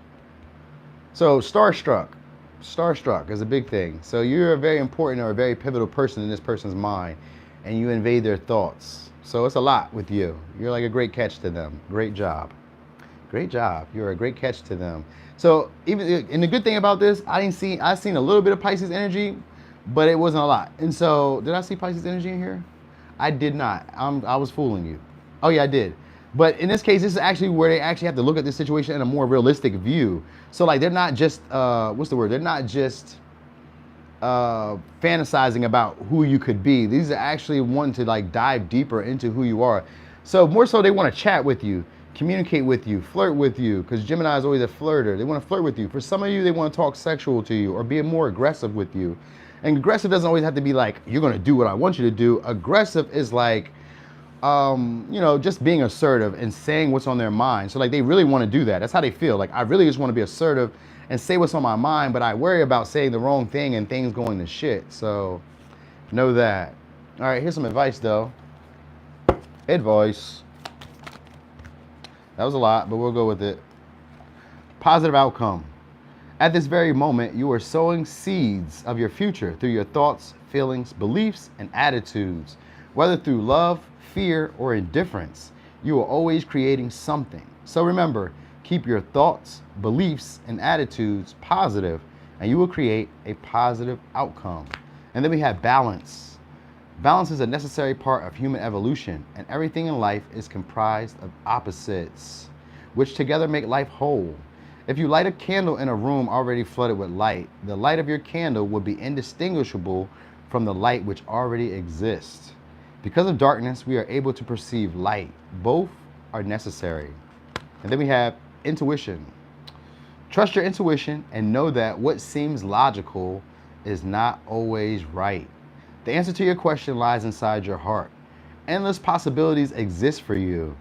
So starstruck is a big thing. So you're a very important or a very pivotal person in this person's mind, and you invade their thoughts. So it's a lot with you. You're like a great catch to them. Great job. Great job. You're a great catch to them. So even, and the good thing about this, I seen a little bit of Pisces energy, but it wasn't a lot. And so, did I see Pisces energy in here? I did not. I was fooling you. Oh yeah, I did. But in this case, this is actually where they actually have to look at this situation in a more realistic view. So like, they're not just, what's the word? They're not just fantasizing about who you could be. These are actually wanting to like dive deeper into who you are. So more so, they want to chat with you, communicate with you, flirt with you, because Gemini is always a flirter. They want to flirt with you. For some of you, they want to talk sexual to you or be more aggressive with you. And aggressive doesn't always have to be like, you're going to do what I want you to do. Aggressive is like, you know, just being assertive and saying what's on their mind. So like, they really want to do that. That's how they feel. Like, I really just want to be assertive and say what's on my mind, but I worry about saying the wrong thing and things going to shit. So know that. All right, here's some advice though. Advice. That was a lot, but we'll go with it. Positive outcome. At this very moment, you are sowing seeds of your future through your thoughts, feelings, beliefs, and attitudes. Whether through love, fear, or indifference, you are always creating something. So remember, keep your thoughts, beliefs, and attitudes positive, and you will create a positive outcome. And then we have balance. Balance is a necessary part of human evolution, and everything in life is comprised of opposites, which together make life whole. If you light a candle in a room already flooded with light, the light of your candle would be indistinguishable from the light which already exists. Because of darkness, we are able to perceive light. Both are necessary. And then we have intuition. Trust your intuition and know that what seems logical is not always right. The answer to your question lies inside your heart. Endless possibilities exist for you.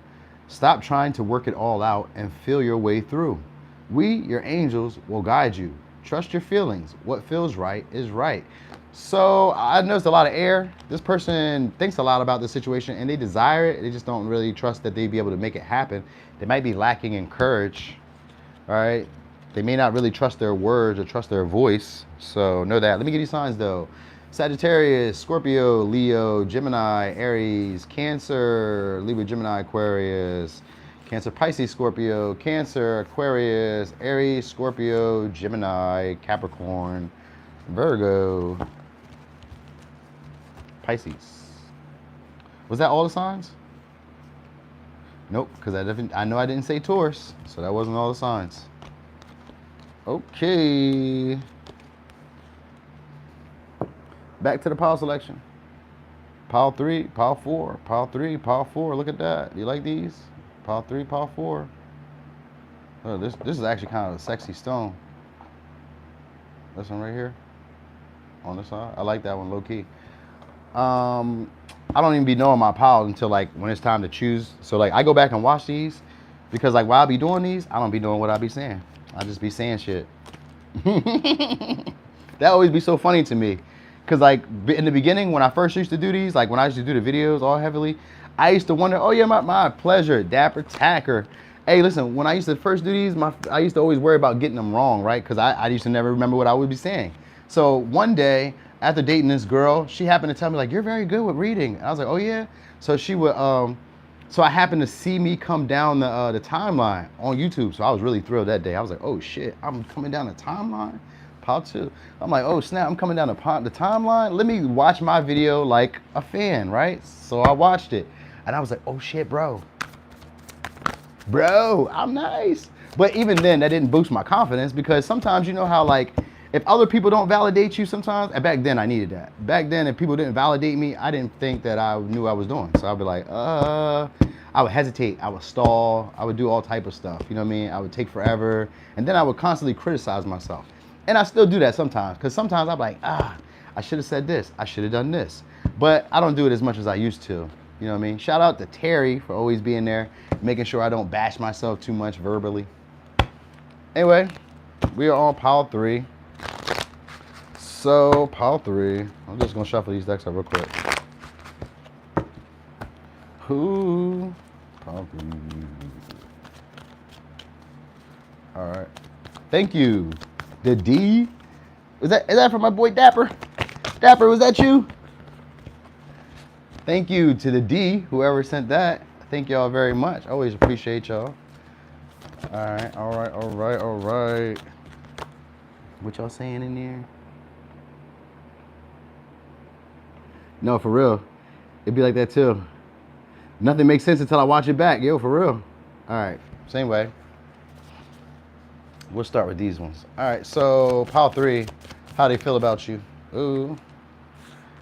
Stop trying to work it all out and feel your way through. We, your angels, will guide you. Trust your feelings. What feels right is right. So I noticed a lot of air. This person thinks a lot about the situation and they desire it. They just don't really trust that they'd be able to make it happen. They might be lacking in courage. All right. They may not really trust their words or trust their voice. So know that. Let me get these signs though. Sagittarius, Scorpio, Leo, Gemini, Aries, Cancer, Libra, Gemini, Aquarius, Cancer, Pisces, Scorpio, Cancer, Aquarius, Aries, Scorpio, Gemini, Capricorn, Virgo, Pisces. Was that all the signs? Nope, because I know I didn't say Taurus, so that wasn't all the signs. Okay. Back to the pile selection. Pile 3, pile 4, pile 3, pile 4. Look at that. You like these? Pile 3, pile 4. Oh, this is actually kind of a sexy stone. This one right here. On this side. I like that one low key. I don't even be knowing my piles until like when it's time to choose. So like I go back and watch these because like while I be doing these, I don't be doing what I be saying. I just be saying shit. That always be so funny to me. Cause like in the beginning when I first used to do these, like when I used to do the videos all heavily, I used to wonder, oh yeah, my pleasure, Dapper Tacker. Hey, listen, when I used to first do these, I used to always worry about getting them wrong, right? Cause I used to never remember what I would be saying. So one day after dating this girl, she happened to tell me like, you're very good with reading. And I was like, oh yeah? So she would, so I happened to see me come down the timeline on YouTube. So I was really thrilled that day. I was like, oh shit, I'm coming down the timeline? Pile 2. I'm like, oh snap, I'm coming down the timeline. Let me watch my video like a fan, right? So I watched it and I was like, oh shit, bro, I'm nice. But even then that didn't boost my confidence because sometimes you know how like, if other people don't validate you sometimes, and back then I needed that. Back then if people didn't validate me, I didn't think that I knew what I was doing. So I'd be like, I would hesitate, I would stall, I would do all type of stuff. You know what I mean? I would take forever. And then I would constantly criticize myself. And I still do that sometimes, because sometimes I'm like, I should have said this. I should have done this. But I don't do it as much as I used to. You know what I mean? Shout out to Terry for always being there, making sure I don't bash myself too much verbally. Anyway, we are on pile 3. So, pile 3. I'm just going to shuffle these decks up real quick. Ooh, pile 3. All right. Thank you. The D, is that from my boy Dapper? Dapper, was that you? Thank you to the D, whoever sent that. Thank y'all very much. Always appreciate y'all. All right. What y'all saying in there? No, for real. It'd be like that too. Nothing makes sense until I watch it back. Yo, for real. All right, same way. We'll start with these ones. All right, so pile 3, how they feel about you? Ooh,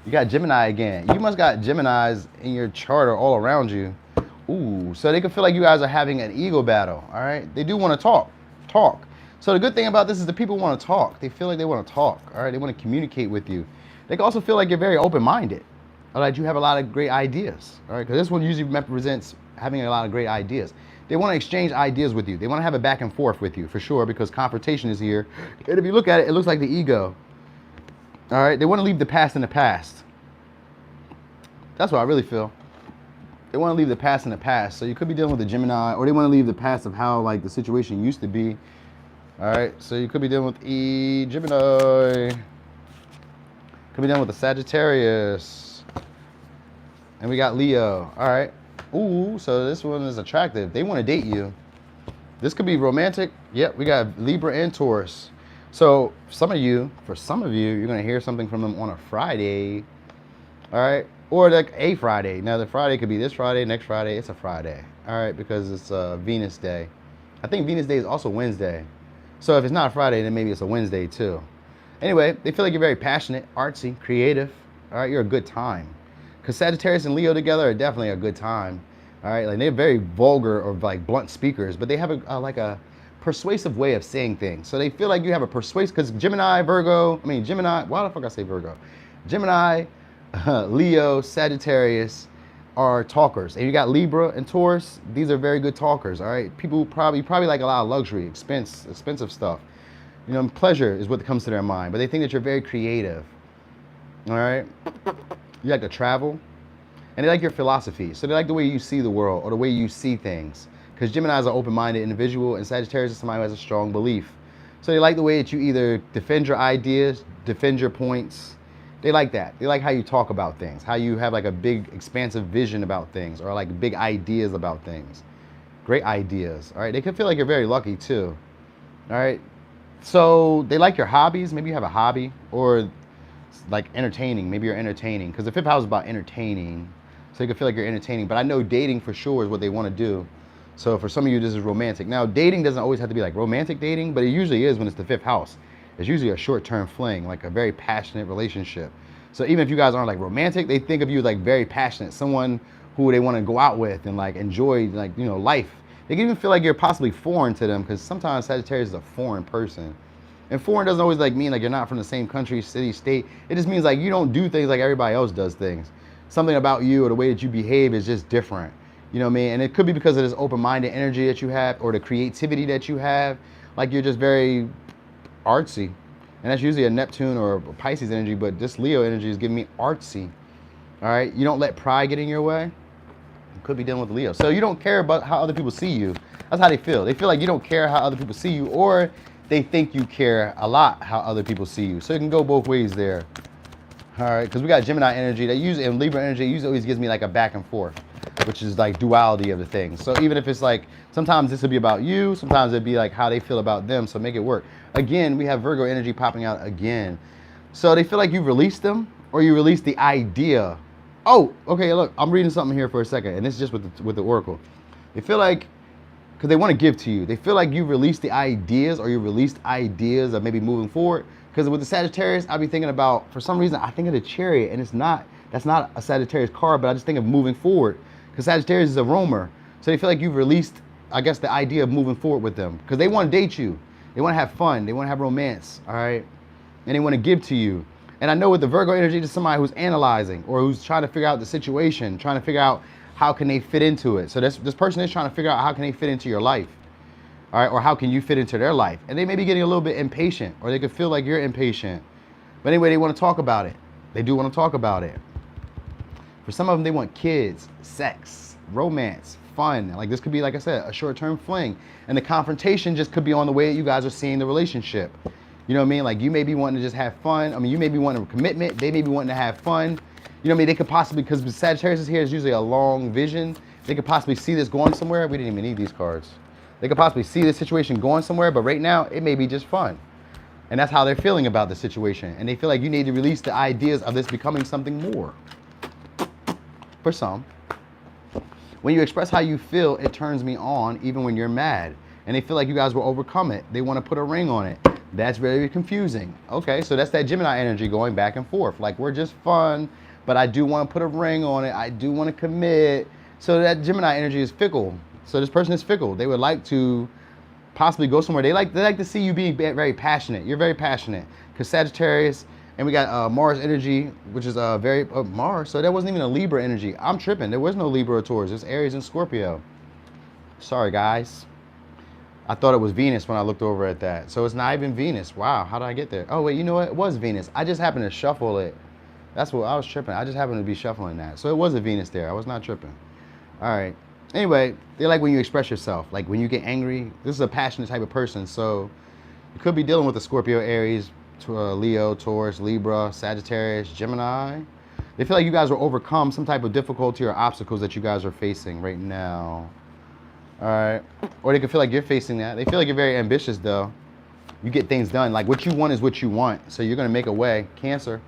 you got Gemini again. You must got Geminis in your chart or all around you. Ooh, so they can feel like you guys are having an ego battle, all right? They do want to talk. So the good thing about this is the people want to talk. They feel like they want to talk, all right? They want to communicate with you. They can also feel like you're very open-minded, all right? You have a lot of great ideas, all right? Because this one usually represents having a lot of great ideas. They want to exchange ideas with you. They want to have a back and forth with you, for sure, because confrontation is here. And if you look at it, it looks like the ego. All right, they want to leave the past in the past. That's what I really feel. They want to leave the past in the past. So you could be dealing with a Gemini, or they want to leave the past of how like the situation used to be. All right, so you could be dealing with Gemini. Could be dealing with a Sagittarius. And we got Leo. All right. Ooh, so this one is attractive. They want to date you. This could be romantic. Yep, we got Libra and Taurus. So for some of you, you're going to hear something from them on a Friday. All right. or like a Friday. Now the Friday could be this Friday, next Friday. It's a Friday, all right, because it's Venus Day. I think Venus Day is also Wednesday. So if it's not Friday, then maybe it's a Wednesday too. Anyway, they feel like you're very passionate, artsy, creative. All right, you're a good time. Because Sagittarius and Leo together are definitely a good time. All right, like they're very vulgar or like blunt speakers, but they have like a persuasive way of saying things. So they feel like you have a persuasive, because Gemini, why the fuck I say Virgo? Gemini, Leo, Sagittarius are talkers. And you got Libra and Taurus, these are very good talkers, all right? People probably like a lot of luxury, expensive stuff. You know, pleasure is what comes to their mind, but they think that you're very creative, all right? You like to travel, and they like your philosophy. So they like the way you see the world or the way you see things. Because Gemini is an open-minded individual, and Sagittarius is somebody who has a strong belief. So they like the way that you either defend your ideas, defend your points. They like that. They like how you talk about things, how you have like a big, expansive vision about things, or like big ideas about things. Great ideas, all right? They could feel like you're very lucky too, all right? So they like your hobbies. Maybe you have a hobby, or like entertaining. Maybe you're entertaining, because the fifth house is about entertaining. So you can feel like you're entertaining. But I know dating for sure is what they want to do. So for some of you, this is romantic. Now, dating doesn't always have to be like romantic dating, but it usually is when it's the fifth house. It's usually a short-term fling, like a very passionate relationship. So even if you guys aren't like romantic, they think of you like very passionate, someone who they want to go out with and like enjoy, like, you know, life. They can even feel like you're possibly foreign to them, because sometimes Sagittarius is a foreign person. And foreign doesn't always like mean like you're not from the same country, city, state. It just means like you don't do things like everybody else does things. Something about you or the way that you behave is just different. You know what I mean? And it could be because of this open-minded energy that you have, or the creativity that you have. Like you're just very artsy. And that's usually a Neptune or a Pisces energy, but this Leo energy is giving me artsy. All right? You don't let pride get in your way. You could be dealing with Leo. So you don't care about how other people see you. That's how they feel. They feel like you don't care how other people see you, or they think you care a lot how other people see you. So it can go both ways there. All right, because we got Gemini energy that usually, and Libra energy usually always gives me like a back and forth, which is like duality of the thing. So even if it's like, sometimes this will be about you, sometimes it'd be like how they feel about them, so make it work. Again, we have Virgo energy popping out again. So they feel like you released them, or you released the idea. Oh, okay, look, I'm reading something here for a second, and this is just with the Oracle. They feel like, because they want to give to you, they feel like you released the ideas, or you released ideas of maybe moving forward. Because with the Sagittarius, I'll be thinking about, for some reason, I think of the Chariot, and that's not a Sagittarius card, but I just think of moving forward. Because Sagittarius is a roamer. So they feel like you've released, I guess, the idea of moving forward with them. Because they want to date you. They want to have fun. They want to have romance, all right? And they want to give to you. And I know with the Virgo energy, just somebody who's analyzing, or who's trying to figure out the situation, trying to figure out how can they fit into it. So this person is trying to figure out how can they fit into your life. All right, or how can you fit into their life? And they may be getting a little bit impatient, or they could feel like you're impatient. But anyway, they want to talk about it. They do want to talk about it. For some of them, they want kids, sex, romance, fun. Like this could be, like I said, a short-term fling. And the confrontation just could be on the way that you guys are seeing the relationship. You know what I mean? Like you may be wanting to just have fun. I mean, you may be wanting a commitment. They may be wanting to have fun. You know what I mean? They could possibly, because Sagittarius is here is usually a long vision. They could possibly see this going somewhere. We didn't even need these cards. They could possibly see this situation going somewhere, but right now it may be just fun. And that's how they're feeling about the situation. And they feel like you need to release the ideas of this becoming something more. For some. When you express how you feel, it turns me on even when you're mad. And they feel like you guys will overcome it. They want to put a ring on it. That's very confusing. Okay, so that's that Gemini energy going back and forth. Like we're just fun, but I do want to put a ring on it. I do want to commit. So that Gemini energy is fickle. So this person is fickle. They would like to possibly go somewhere. They like to see you being very passionate. You're very passionate. Because Sagittarius, and we got Mars energy, which is very Mars. So that wasn't even a Libra energy. I'm tripping. There was no Libra or Taurus. It's Aries and Scorpio. Sorry, guys. I thought it was Venus when I looked over at that. So it's not even Venus. Wow, how did I get there? Oh, wait, you know what? It was Venus. I just happened to shuffle it. That's what I was tripping. I just happened to be shuffling that. So it was a Venus there. I was not tripping. All right. Anyway, they like when you express yourself. Like when you get angry, this is a passionate type of person. So you could be dealing with a Scorpio, Aries, Leo, Taurus, Libra, Sagittarius, Gemini. They feel like you guys will overcome some type of difficulty or obstacles that you guys are facing right now. All right. Or they could feel like you're facing that. They feel like you're very ambitious though. You get things done. Like what you want is what you want. So you're going to make a way. Cancer.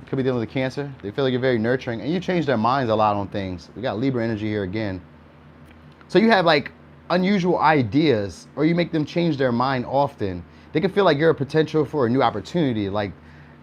Could be dealing with Cancer. They feel like you're very nurturing, and you change their minds a lot on things. We got Libra energy here again. So you have like unusual ideas, or you make them change their mind often. They can feel like you're a potential for a new opportunity. Like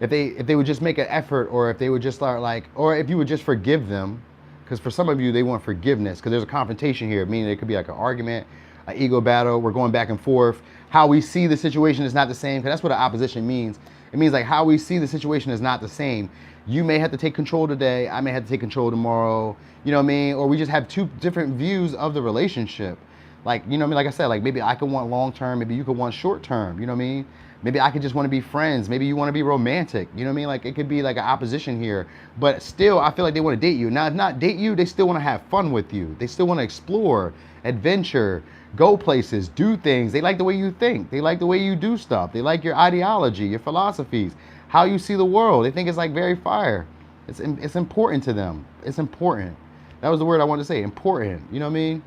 if they would just make an effort, or if they would just start like, or if you would just forgive them. Because for some of you, they want forgiveness, because there's a confrontation here, meaning it could be like an argument, an ego battle. We're going back and forth. How we see the situation is not the same, because that's what an opposition means. It means like how we see the situation is not the same. You may have to take control today. I may have to take control tomorrow. You know what I mean? Or we just have two different views of the relationship. Like, you know what I mean? Like I said, like maybe I could want long term, maybe you could want short term. You know what I mean? Maybe I could just want to be friends. Maybe you want to be romantic. You know what I mean? Like it could be like an opposition here. But still, I feel like they want to date you. Now, if not date you, they still want to have fun with you. They still want to explore, adventure, go places, do things. They like the way you think. They like the way you do stuff. They like your ideology, your philosophies, how you see the world. They think it's like very fire. It's important to them. It's important. That was the word I wanted to say, important. You know what I mean?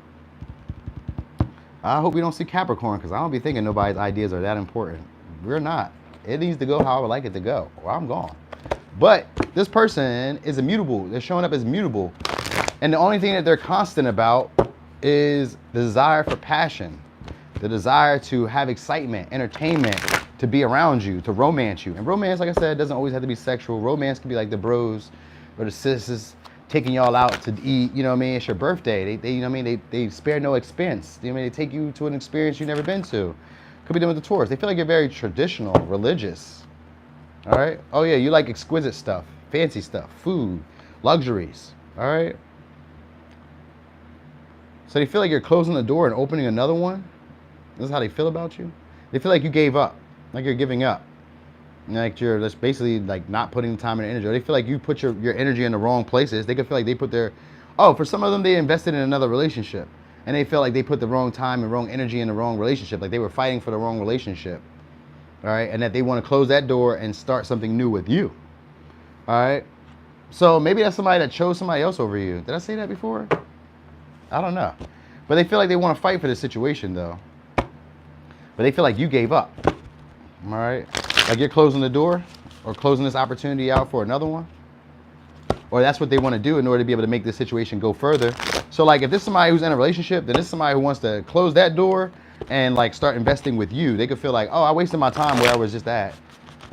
I hope we don't see Capricorn, because I don't be thinking nobody's ideas are that important. We're not. It needs to go how I would like it to go, or I'm gone. But this person is immutable. They're showing up as mutable. And the only thing that they're constant about is the desire for passion, the desire to have excitement, entertainment, to be around you, to romance you. And romance, like I said, doesn't always have to be sexual. Romance can be like the bros or the sisters taking y'all out to eat. You know what I mean? It's your birthday. They you know what I mean? They spare no expense. You know what I mean? They take you to an experience you've never been to. Could be doing with the Taurus. They feel like you're very traditional, religious. All right? Oh yeah, you like exquisite stuff, fancy stuff, food, luxuries. All right? So they feel like you're closing the door and opening another one. This is how they feel about you. They feel like you gave up, like you're giving up. Like you're just basically like not putting the time and energy. Or they feel like you put your energy in the wrong places. They could feel like they put their, for some of them, they invested in another relationship. And they feel like they put the wrong time and wrong energy in the wrong relationship. Like they were fighting for the wrong relationship. All right. And that they want to close that door and start something new with you. All right. So maybe that's somebody that chose somebody else over you. Did I say that before? I don't know. But they feel like they want to fight for this situation though. But they feel like you gave up. All right. Like you're closing the door or closing this opportunity out for another one. Or that's what they want to do in order to be able to make this situation go further. So like if this is somebody who's in a relationship, then this is somebody who wants to close that door and like start investing with you. They could feel like, oh, I wasted my time where I was just at.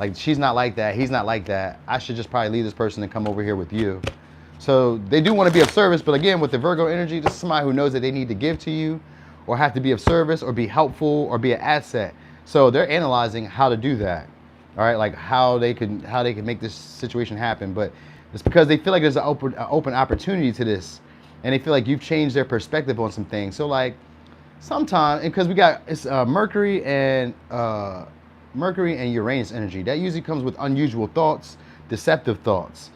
Like she's not like that. He's not like that. I should just probably leave this person and come over here with you. So they do want to be of service. But again, with the Virgo energy, this is somebody who knows that they need to give to you or have to be of service or be helpful or be an asset. So they're analyzing how to do that. All right, like how they can make this situation happen. But it's because they feel like there's an open opportunity to this, and they feel like you've changed their perspective on some things. So like sometimes, because we got it's Mercury and Uranus energy, that usually comes with unusual thoughts, deceptive thoughts,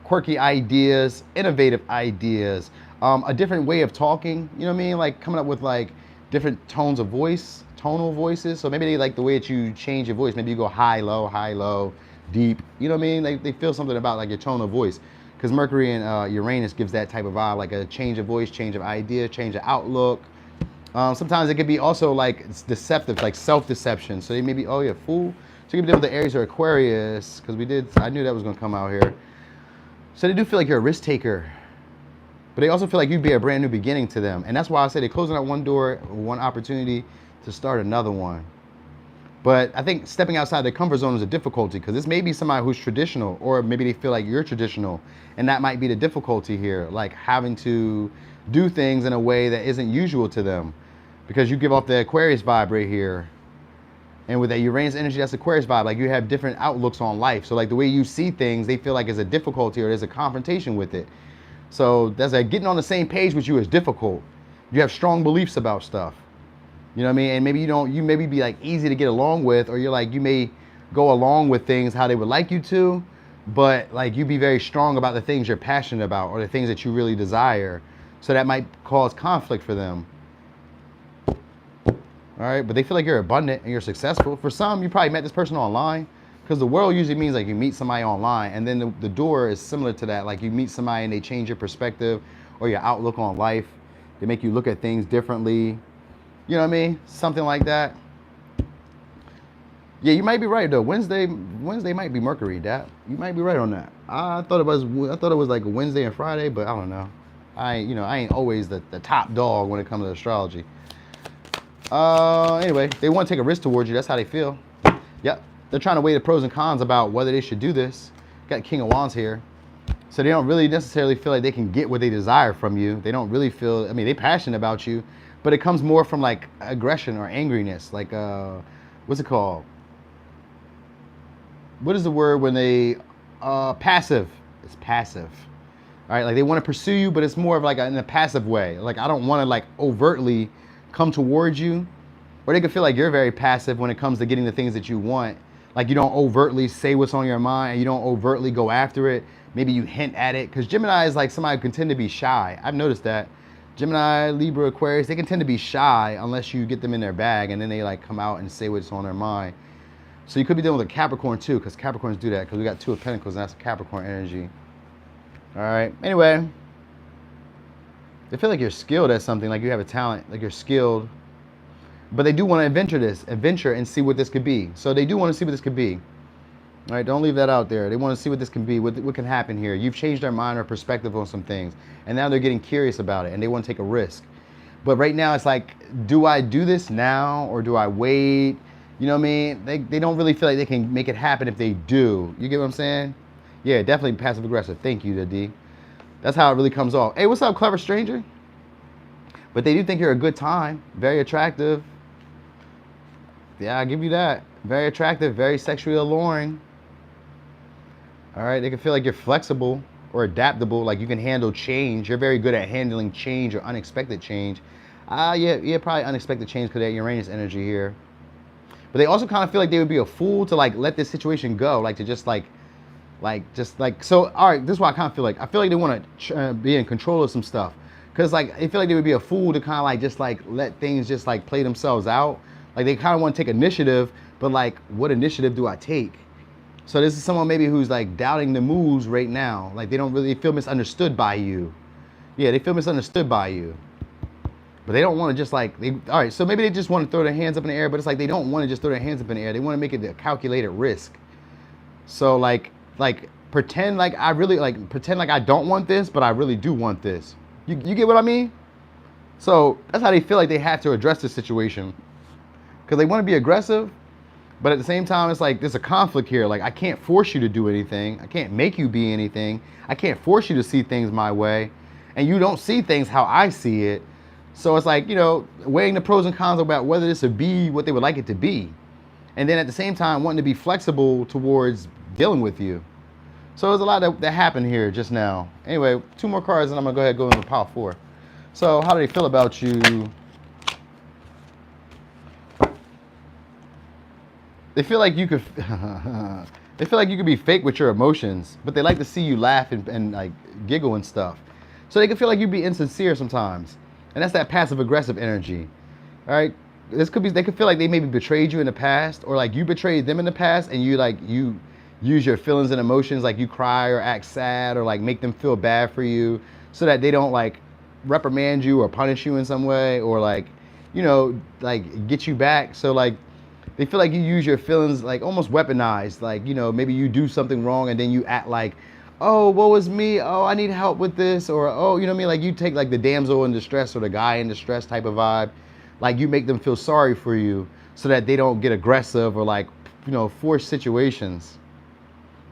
quirky ideas, innovative ideas, a different way of talking. You know what I mean? Like coming up with like different tones of voice. Tonal voices. So maybe they like the way that you change your voice. Maybe you go high, low, deep. You know what I mean? Like they feel something about like your tone of voice. Because Mercury and Uranus gives that type of vibe, like a change of voice, change of idea, change of outlook. Sometimes it could be also like it's deceptive, like self-deception. So they may be, oh yeah, fool. So you can be with the Aries or Aquarius, because I knew that was gonna come out here. So they do feel like you're a risk taker. But they also feel like you'd be a brand new beginning to them. And that's why I say they're closing out one door, one opportunity to start another one. But I think stepping outside their comfort zone is a difficulty, because this may be somebody who's traditional, or maybe they feel like you're traditional, and that might be the difficulty here, like having to do things in a way that isn't usual to them, because you give off the Aquarius vibe right here. And with that Uranus energy, that's Aquarius vibe. Like you have different outlooks on life. So like the way you see things, they feel like it's a difficulty or there's a confrontation with it. So that's like getting on the same page with you is difficult. You have strong beliefs about stuff. You know what I mean? And maybe you maybe be like easy to get along with, or you're like, you may go along with things how they would like you to, but like you be very strong about the things you're passionate about or the things that you really desire. So that might cause conflict for them. All right, but they feel like you're abundant and you're successful. For some, you probably met this person online, because the world usually means like you meet somebody online, and then the door is similar to that. Like you meet somebody and they change your perspective or your outlook on life. They make you look at things differently. You know what I mean? Something like that. Yeah, you might be right though. Wednesday might be Mercury. That you might be right on that. I thought it was like a Wednesday and Friday, but I don't know. I ain't always the top dog when it comes to astrology. Anyway, they want to take a risk towards you. That's how they feel. Yep. They're trying to weigh the pros and cons about whether they should do this. Got King of Wands here. So they don't really necessarily feel like they can get what they desire from you. They don't really feel, I mean, they're passionate about you, but it comes more from like aggression or angriness. Like, what's it called? What is the word when they, passive. It's passive. All right, like they want to pursue you, but it's more of like in a passive way. Like I don't want to like overtly come towards you, or they could feel like you're very passive when it comes to getting the things that you want. Like you don't overtly say what's on your mind, and you don't overtly go after it. Maybe you hint at it, because Gemini is like somebody who can tend to be shy. I've noticed that. Gemini, Libra, Aquarius, they can tend to be shy unless you get them in their bag, and then they like come out and say what's on their mind. So you could be dealing with a Capricorn too, because Capricorns do that, because we got Two of Pentacles, and that's Capricorn energy. All right, anyway, they feel like you're skilled at something, like you have a talent, like you're skilled, but they do want to adventure and see what this could be. So they do want to see what this could be. All right, don't leave that out there. They want to see what this can be, what can happen here. You've changed their mind or perspective on some things, and now they're getting curious about it, and they want to take a risk. But right now, it's like, do I do this now, or do I wait? You know what I mean? They don't really feel like they can make it happen if they do. You get what I'm saying? Yeah, definitely passive aggressive. Thank you, D. That's how it really comes off. Hey, what's up, clever stranger? But they do think you're a good time, very attractive. Yeah, I'll give you that. Very attractive, very sexually alluring. All right, they can feel like you're flexible or adaptable, like you can handle change. You're very good at handling change or unexpected change. Yeah, probably unexpected change because they have Uranus energy here. But they also kind of feel like they would be a fool to like let this situation go, like to just like, so, all right, this is what I kind of feel like. I feel like they want to be in control of some stuff. Because like, I feel like they would be a fool to kind of like, just like let things just like play themselves out. Like they kind of want to take initiative, but like, what initiative do I take? So this is someone maybe who's like doubting the moves right now. Like they don't really feel misunderstood by you. Yeah, they feel misunderstood by you. But they don't want to just like, all right, so maybe they just want to throw their hands up in the air, but it's like they don't want to just throw their hands up in the air. They want to make it a calculated risk. So like pretend like pretend like I don't want this, but I really do want this. You get what I mean? So that's how they feel like they have to address this situation. Because they want to be aggressive, but at the same time, it's like there's a conflict here. Like I can't force you to do anything. I can't make you be anything. I can't force you to see things my way. And you don't see things how I see it. So it's like, you know, weighing the pros and cons about whether this would be what they would like it to be. And then at the same time, wanting to be flexible towards dealing with you. So there's a lot that happened here just now. Anyway, 2 more cards and I'm gonna go ahead and go into pile 4. So how do they feel about you? They feel like you could, they feel like you could be fake with your emotions, but they like to see you laugh and like giggle and stuff. So they can feel like you'd be insincere sometimes. And that's that passive aggressive energy. All right. This could be, they could feel like they maybe betrayed you in the past, or like you betrayed them in the past, and you use your feelings and emotions, like you cry or act sad or like make them feel bad for you so that they don't like reprimand you or punish you in some way, or like, you know, like get you back. So like they feel like you use your feelings like almost weaponized, like, you know, maybe you do something wrong and then you act like, oh, woe is me, oh, I need help with this, or oh, you know what I mean, like you take like the damsel in distress or the guy in distress type of vibe. Like you make them feel sorry for you so that they don't get aggressive or like, you know, force situations.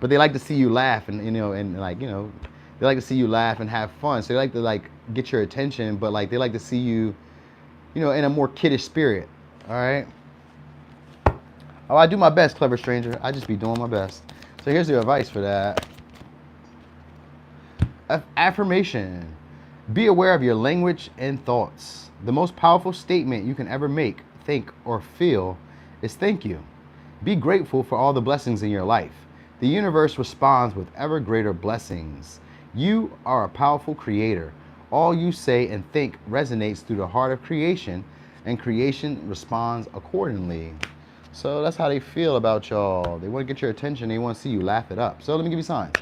But they like to see you laugh and, you know, and like, you know, they like to see you laugh and have fun. So they like to like get your attention, but like they like to see you, you know, in a more kiddish spirit. All right. Oh, I do my best, clever stranger. I just be doing my best. So here's the advice for that. Affirmation. Be aware of your language and thoughts. The most powerful statement you can ever make, think, or feel is thank you. Be grateful for all the blessings in your life. The universe responds with ever greater blessings. You are a powerful creator. All you say and think resonates through the heart of creation, and creation responds accordingly. So that's how they feel about y'all. They want to get your attention. They want to see you laugh it up. So let me give you signs.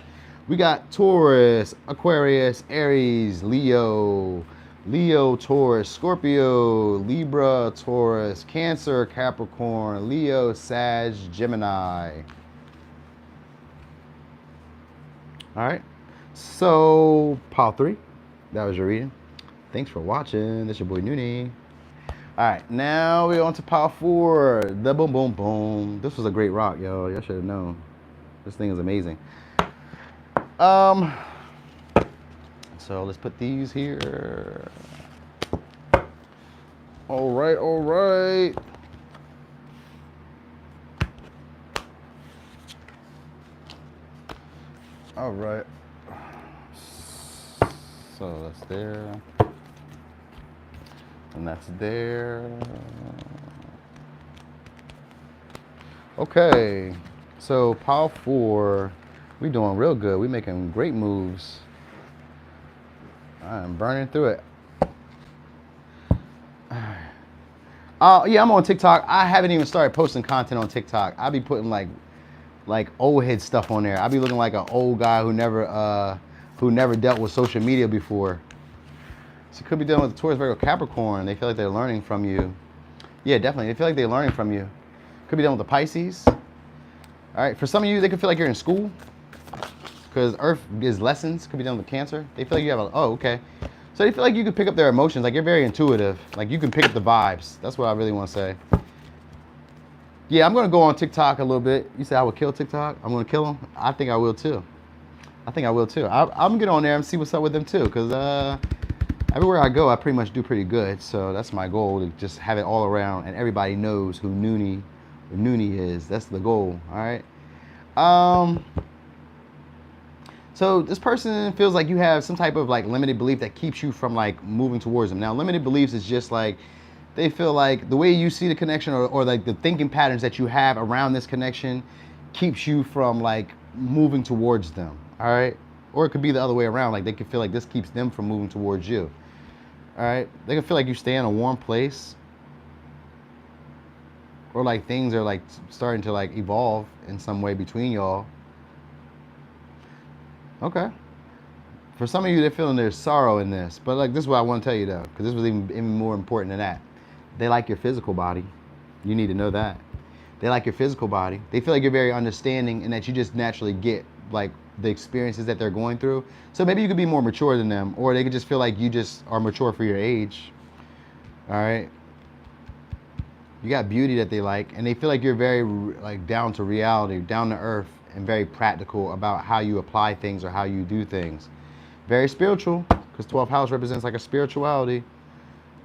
We got Taurus, Aquarius, Aries, Leo, Leo, Taurus, Scorpio, Libra, Taurus, Cancer, Capricorn, Leo, Sag, Gemini. All right. So, pile 3. That was your reading. Thanks for watching. This is your boy Noonie. All right, now we're on to pile 4. The boom, boom, boom. This was a great rock, yo. Y'all should have known. This thing is amazing. So let's put these here. All right, all right. All right. So that's there. And that's there. Okay. So pile 4, we doing real good. We making great moves. I'm burning through it. Yeah, I'm on TikTok. I haven't even started posting content on TikTok. I be putting like old head stuff on there. I be looking like an old guy who never dealt with social media before. So you could be dealing with the Taurus, Virgo, Capricorn. They feel like they're learning from you. Yeah, definitely. They feel like they're learning from you. Could be dealing with the Pisces. All right. For some of you, they could feel like you're in school because Earth is lessons. Could be dealing with Cancer. They feel like you have okay. So they feel like you can pick up their emotions. Like you're very intuitive. Like you can pick up the vibes. That's what I really want to say. Yeah, I'm going to go on TikTok a little bit. You say I would kill TikTok? I'm going to kill them? I think I will too. I'm going to get on there and see what's up with them too because everywhere I go, I pretty much do pretty good. So that's my goal, to just have it all around and everybody knows who Noonie is. That's the goal, all right? So this person feels like you have some type of like limited belief that keeps you from like moving towards them. Now, limited beliefs is just like, they feel like the way you see the connection or like the thinking patterns that you have around this connection keeps you from like moving towards them, all right? Or it could be the other way around. Like they could feel like this keeps them from moving towards you. All right, they can feel like you stay in a warm place, or like things are like starting to like evolve in some way between y'all. Okay. For some of you, they're feeling there's sorrow in this, but like this is what I want to tell you though, because this was even more important than that. They like your physical body. You need to know that. They like your physical body. They feel like you're very understanding and that you just naturally get like the experiences that they're going through. So maybe you could be more mature than them, or they could just feel like you just are mature for your age. All right. You got beauty that they like, and they feel like you're very like down to reality, down to earth, and very practical about how you apply things or how you do things. Very spiritual, because 12th house represents like a spirituality.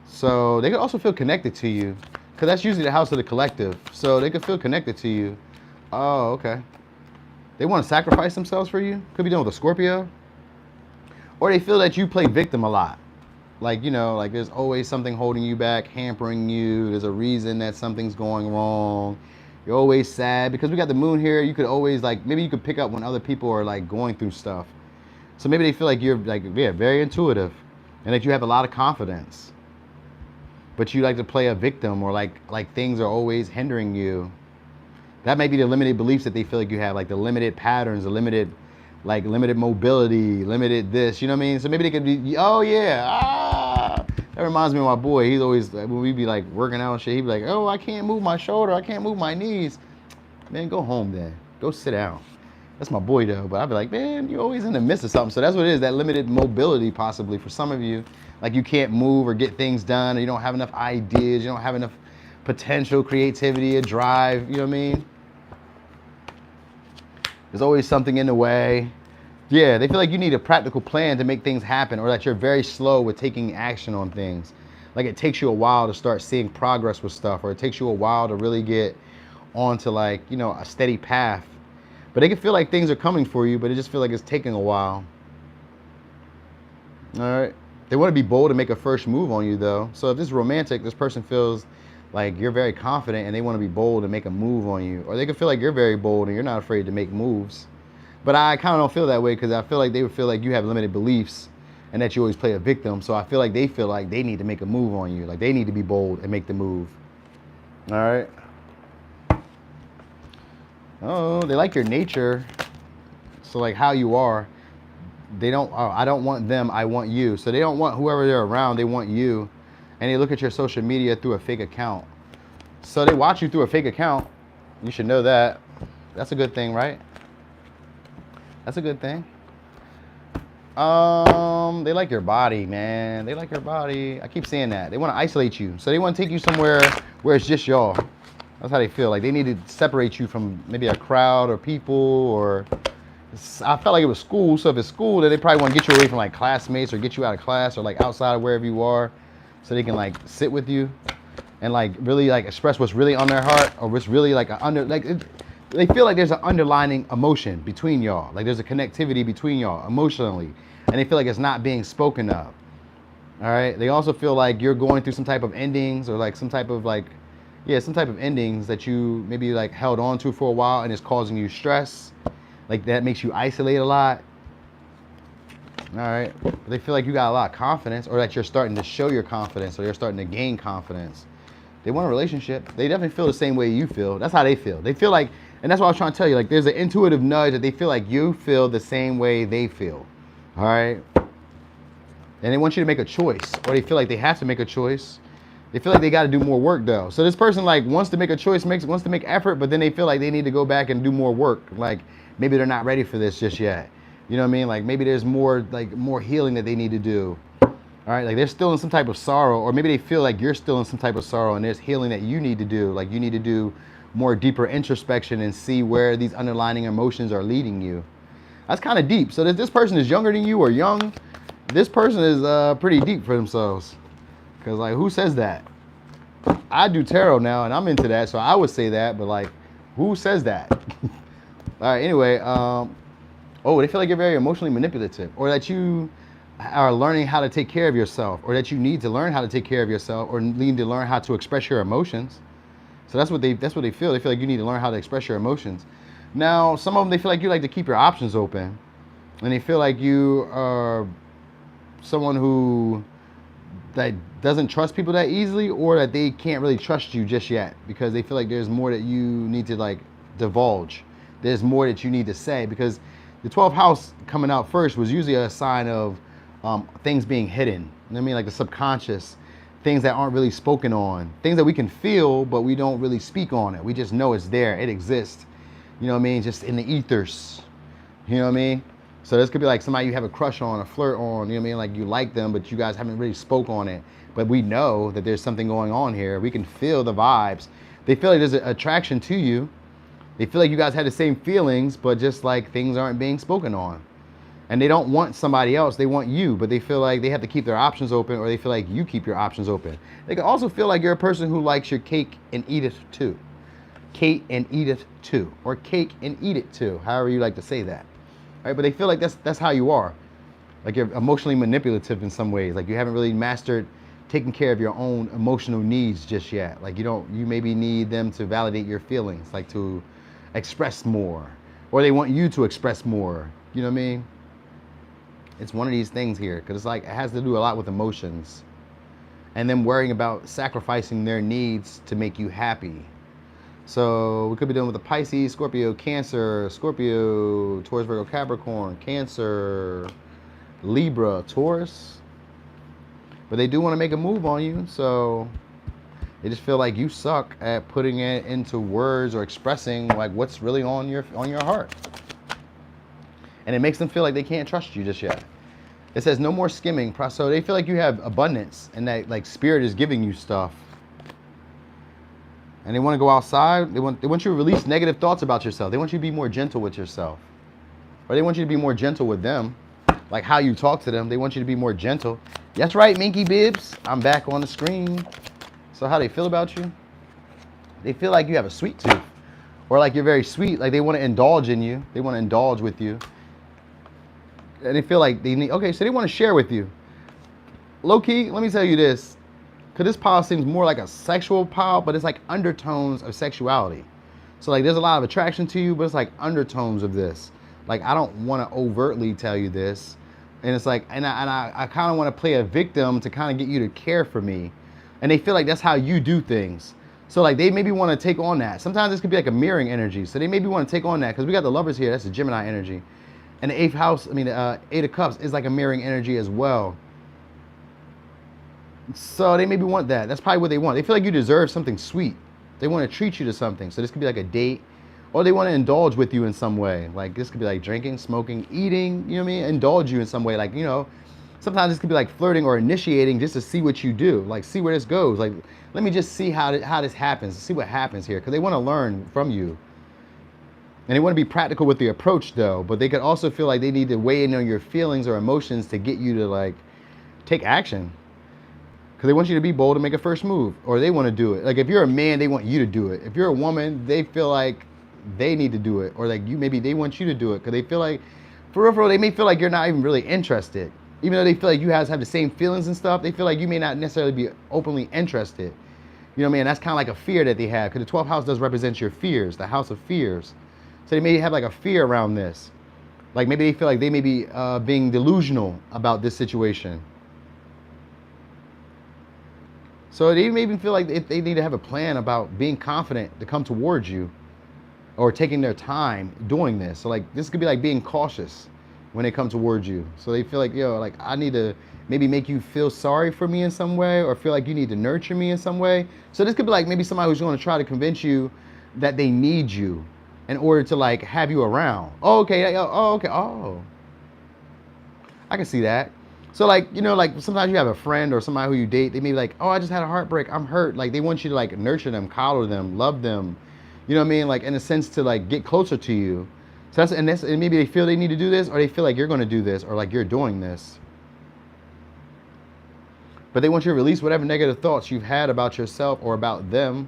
So they could also feel connected to you, because that's usually the house of the collective. So they could feel connected to you. Oh, okay. They want to sacrifice themselves for you. Could be dealing with a Scorpio. Or they feel that you play victim a lot. Like, you know, like there's always something holding you back, hampering you. There's a reason that something's going wrong. You're always sad. Because we got the moon here, you could always like, maybe you could pick up when other people are like going through stuff. So maybe they feel like you're like, yeah, very intuitive. And that you have a lot of confidence. But you like to play a victim, or like things are always hindering you. That may be the limited beliefs that they feel like you have, like the limited patterns, the limited mobility, limited this, you know what I mean? So maybe they could be, oh yeah, that reminds me of my boy. He's always, when we be like working out and shit, he'd be like, oh, I can't move my shoulder, I can't move my knees. Man, go home then. Go sit down. That's my boy though, but I'd be like, man, you're always in the midst of something. So that's what it is, that limited mobility possibly for some of you. Like you can't move or get things done, or you don't have enough ideas, you don't have enough potential, creativity, or drive, you know what I mean? There's always something in the way. Yeah, they feel like you need a practical plan to make things happen, or that you're very slow with taking action on things. Like it takes you a while to start seeing progress with stuff, or it takes you a while to really get onto like, you know, a steady path. But they can feel like things are coming for you, but it just feels like it's taking a while. All right. They want to be bold and make a first move on you though. So if this is romantic, this person feels like you're very confident and they want to be bold and make a move on you. Or they can feel like you're very bold and you're not afraid to make moves. But I kind of don't feel that way, because I feel like they would feel like you have limited beliefs and that you always play a victim. So I feel like they feel like they need to make a move on you. Like they need to be bold and make the move. All right. Oh, they like your nature. So like how you are. They don't, oh, I don't want them, I want you. So they don't want whoever they're around, they want you. And they look at your social media through a fake account. So they watch you through a fake account. You should know that. That's a good thing, right? That's a good thing. They like your body, man. They like your body. I keep saying that. They want to isolate you. So they want to take you somewhere where it's just y'all. That's how they feel. Like they need to separate you from maybe a crowd or people, or I felt like it was school. So if it's school, then they probably want to get you away from like classmates or get you out of class or like outside of wherever you are, so they can like sit with you and like really like express what's really on their heart, or what's really like they feel like there's an underlying emotion between y'all. Like there's a connectivity between y'all emotionally, and they feel like it's not being spoken of. All right. They also feel like you're going through some type of endings, or like some type of like, yeah, some type of endings that you maybe like held on to for a while, and it's causing you stress. Like that makes you isolate a lot. All right. But they feel like you got a lot of confidence, or that you're starting to show your confidence, or you're starting to gain confidence. They want a relationship. They definitely feel the same way you feel. That's how they feel. They feel like, and that's what I was trying to tell you, like there's an intuitive nudge that they feel like you feel the same way they feel. All right. And they want you to make a choice, or they feel like they have to make a choice. They feel like they got to do more work though. So this person like wants to make a choice, wants to make effort, but then they feel like they need to go back and do more work. Like maybe they're not ready for this just yet. You know what I mean? Like maybe there's more healing that they need to do. All right, like they're still in some type of sorrow, or maybe they feel like you're still in some type of sorrow, and there's healing that you need to do. Like you need to do more deeper introspection and see where these underlying emotions are leading you. That's kind of deep. So this person is younger than you or young. This person is pretty deep for themselves. Because like, who says that? I do tarot now, and I'm into that, so I would say that. But like, who says that? All right. Anyway, oh, they feel like you're very emotionally manipulative, or that you are learning how to take care of yourself, or that you need to learn how to take care of yourself, or need to learn how to express your emotions. So that's what they feel. They feel like you need to learn how to express your emotions. Now, some of them, they feel like you like to keep your options open, and they feel like you are someone who that doesn't trust people that easily, or that they can't really trust you just yet, because they feel like there's more that you need to like divulge. There's more that you need to say, because the 12th house coming out first was usually a sign of things being hidden. You know what I mean? Like the subconscious, things that aren't really spoken on, things that we can feel, but we don't really speak on it. We just know it's there, it exists. You know what I mean? Just in the ethers. You know what I mean? So this could be like somebody you have a crush on, a flirt on, you know what I mean? Like you like them, but you guys haven't really spoke on it. But we know that there's something going on here. We can feel the vibes. They feel like there's an attraction to you. They feel like you guys had the same feelings, but just like things aren't being spoken on. And they don't want somebody else, they want you, but they feel like they have to keep their options open, or they feel like you keep your options open. They can also feel like you're a person who likes your cake and eat it too. Cake and eat it too, or cake and eat it too, however you like to say that. All right, but they feel like that's how you are. Like you're emotionally manipulative in some ways. Like you haven't really mastered taking care of your own emotional needs just yet. Like you maybe need them to validate your feelings, like to express more, or they want you to express more. You know what I mean? It's one of these things here, because it's like it has to do a lot with emotions, and them worrying about sacrificing their needs to make you happy. So we could be dealing with the Pisces, Scorpio, Cancer, Scorpio, Taurus, Virgo, Capricorn, Cancer, Libra, Taurus. But they do want to make a move on you, so they just feel like you suck at putting it into words or expressing like what's really on your heart. And it makes them feel like they can't trust you just yet. It says no more skimming. So they feel like you have abundance, and that like spirit is giving you stuff. And they want to go outside. They want you to release negative thoughts about yourself. They want you to be more gentle with yourself. Or they want you to be more gentle with them. Like how you talk to them. They want you to be more gentle. That's right, Minky Bibs. I'm back on the screen. So how they feel about you? They feel like you have a sweet tooth. Or like you're very sweet. Like they want to indulge in you. They want to indulge with you. And they feel like they need, okay, so they want to share with you. Low key, let me tell you this. Because this pile seems more like a sexual pile, but it's like undertones of sexuality. So like there's a lot of attraction to you, but it's like undertones of this. Like I don't want to overtly tell you this. And it's like, and I kind of want to play a victim to kind of get you to care for me. And they feel like that's how you do things. So like they maybe want to take on that. Sometimes this could be like a mirroring energy. So they maybe want to take on that, because we got the Lovers here. That's the Gemini energy. And the eighth house, Eight of Cups is like a mirroring energy as well. So they maybe want that. That's probably what they want. They feel like you deserve something sweet. They want to treat you to something. So this could be like a date, or they want to indulge with you in some way. Like this could be like drinking, smoking, eating, you know what I mean? Indulge you in some way. Like, sometimes this could be like flirting or initiating just to see what you do. Like, see where this goes. Like, let me just see how this happens, see what happens here. Because they want to learn from you. And they want to be practical with the approach though. But they could also feel like they need to weigh in on your feelings or emotions to get you to like take action. Because they want you to be bold and make a first move. Or they want to do it. Like if you're a man, they want you to do it. If you're a woman, they feel like they need to do it. Or like maybe they want you to do it. Because they feel like, for real, they may feel like you're not even really interested. Even though they feel like you guys have the same feelings and stuff, they feel like you may not necessarily be openly interested. You know what I mean? That's kind of like a fear that they have. Because the 12th house does represent your fears, the house of fears. So they may have like a fear around this. Like maybe they feel like they may be being delusional about this situation. So they may even feel like they need to have a plan about being confident to come towards you or taking their time doing this. So like this could be like being cautious when they come towards you. So they feel like, like I need to maybe make you feel sorry for me in some way or feel like you need to nurture me in some way. So this could be like maybe somebody who's going to try to convince you that they need you in order to like have you around. Oh, okay. Oh, okay. Oh, I can see that. So like, like sometimes you have a friend or somebody who you date, they may be like, oh, I just had a heartbreak, I'm hurt. Like they want you to like nurture them, coddle them, love them. You know what I mean? Like in a sense to like get closer to you. So and maybe they feel they need to do this or they feel like you're going to do this or like you're doing this. But they want you to release whatever negative thoughts you've had about yourself or about them.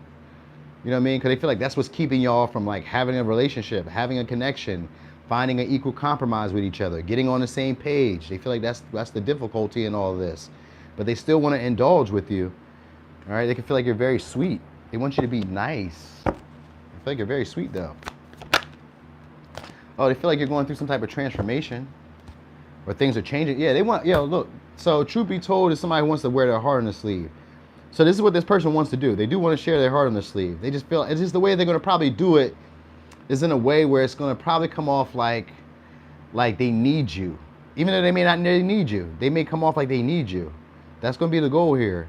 You know what I mean? Because they feel like that's what's keeping y'all from like having a relationship, having a connection, finding an equal compromise with each other, getting on the same page. They feel like that's the difficulty in all of this. But they still want to indulge with you. All right? They can feel like you're very sweet. They want you to be nice. They feel like you're very sweet though. Oh, they feel like you're going through some type of transformation or things are changing. Yeah, they want, look. So truth be told is somebody who wants to wear their heart on the sleeve. So this is what this person wants to do. They do want to share their heart on the sleeve. They just feel, it's just the way they're going to probably do it is in a way where it's going to probably come off like they need you. Even though they may not really need you. They may come off like they need you. That's going to be the goal here.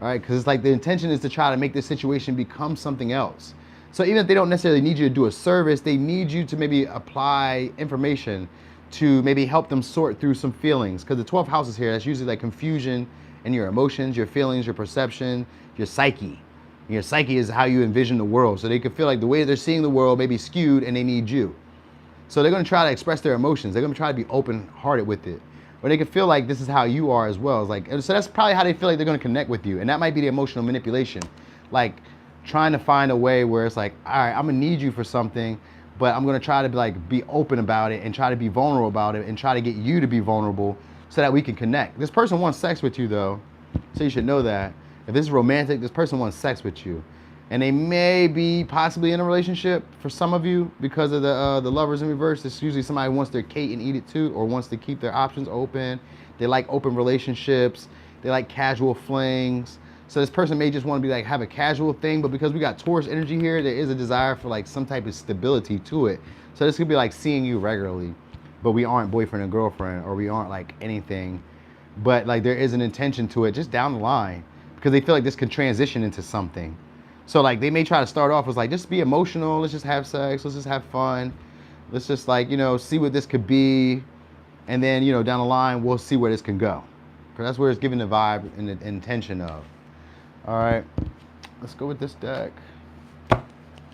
All right, because it's like the intention is to try to make this situation become something else. So even if they don't necessarily need you to do a service, they need you to maybe apply information to maybe help them sort through some feelings. Because the 12th house is here. That's usually like confusion in your emotions, your feelings, your perception, your psyche. Your psyche is how you envision the world. So they could feel like the way they're seeing the world may be skewed and they need you. So they're going to try to express their emotions. They're going to try to be open-hearted with it. Or they could feel like this is how you are as well. It's like, so that's probably how they feel like they're going to connect with you. And that might be the emotional manipulation. Like trying to find a way where it's like, all right, I'm going to need you for something, but I'm going to try to be open about it and try to be vulnerable about it and try to get you to be vulnerable so that we can connect. This person wants sex with you though. So you should know that. If this is romantic, this person wants sex with you. And they may be possibly in a relationship for some of you because of the lovers in reverse. It's usually somebody who wants their cake and eat it too, or wants to keep their options open. They like open relationships. They like casual flings. So this person may just want to be like, have a casual thing, but because we got Taurus energy here, there is a desire for like some type of stability to it. So this could be like seeing you regularly, but we aren't boyfriend and girlfriend, or we aren't like anything, but like there is an intention to it just down the line because they feel like this could transition into something. So like they may try to start off with like, just be emotional. Let's just have sex. Let's just have fun. Let's just like, see what this could be. And then, down the line, we'll see where this can go. Because that's where it's giving the vibe and the intention of. All right, let's go with this deck.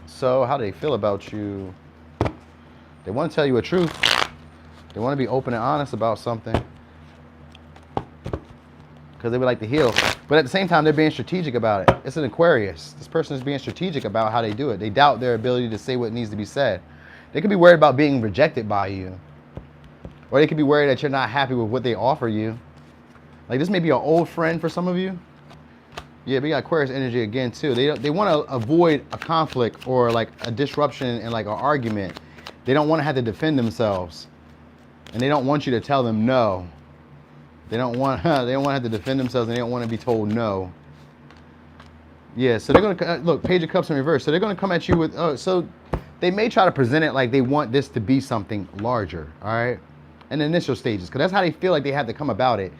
So how do they feel about you? They want to tell you a truth. They want to be open and honest about something. Because they would like to heal. But at the same time, they're being strategic about it. It's an Aquarius. This person is being strategic about how they do it. They doubt their ability to say what needs to be said. They could be worried about being rejected by you. Or they could be worried that you're not happy with what they offer you. Like this may be an old friend for some of you. Yeah, we got Aquarius energy again too. They want to avoid a conflict or like a disruption and like an argument. They don't want to have to defend themselves. And they don't want you to tell them no. They don't want to have to defend themselves, and they don't want to be told no. Yeah, so they're going to, look, Page of Cups in reverse. So they're going to come at you with, so they may try to present it like they want this to be something larger, all right? In the initial stages, because that's how they feel like they have to come about it.